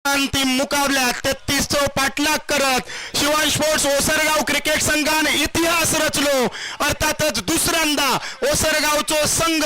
अंतिम मुकाबल्यात 33 पाठलाग करत शिवांश स्पोर्ट्स ओसरगाव क्रिकेट संघाने इतिहास रचलो. अर्थातच दुसऱ्यांदा ओसरगावचो संघ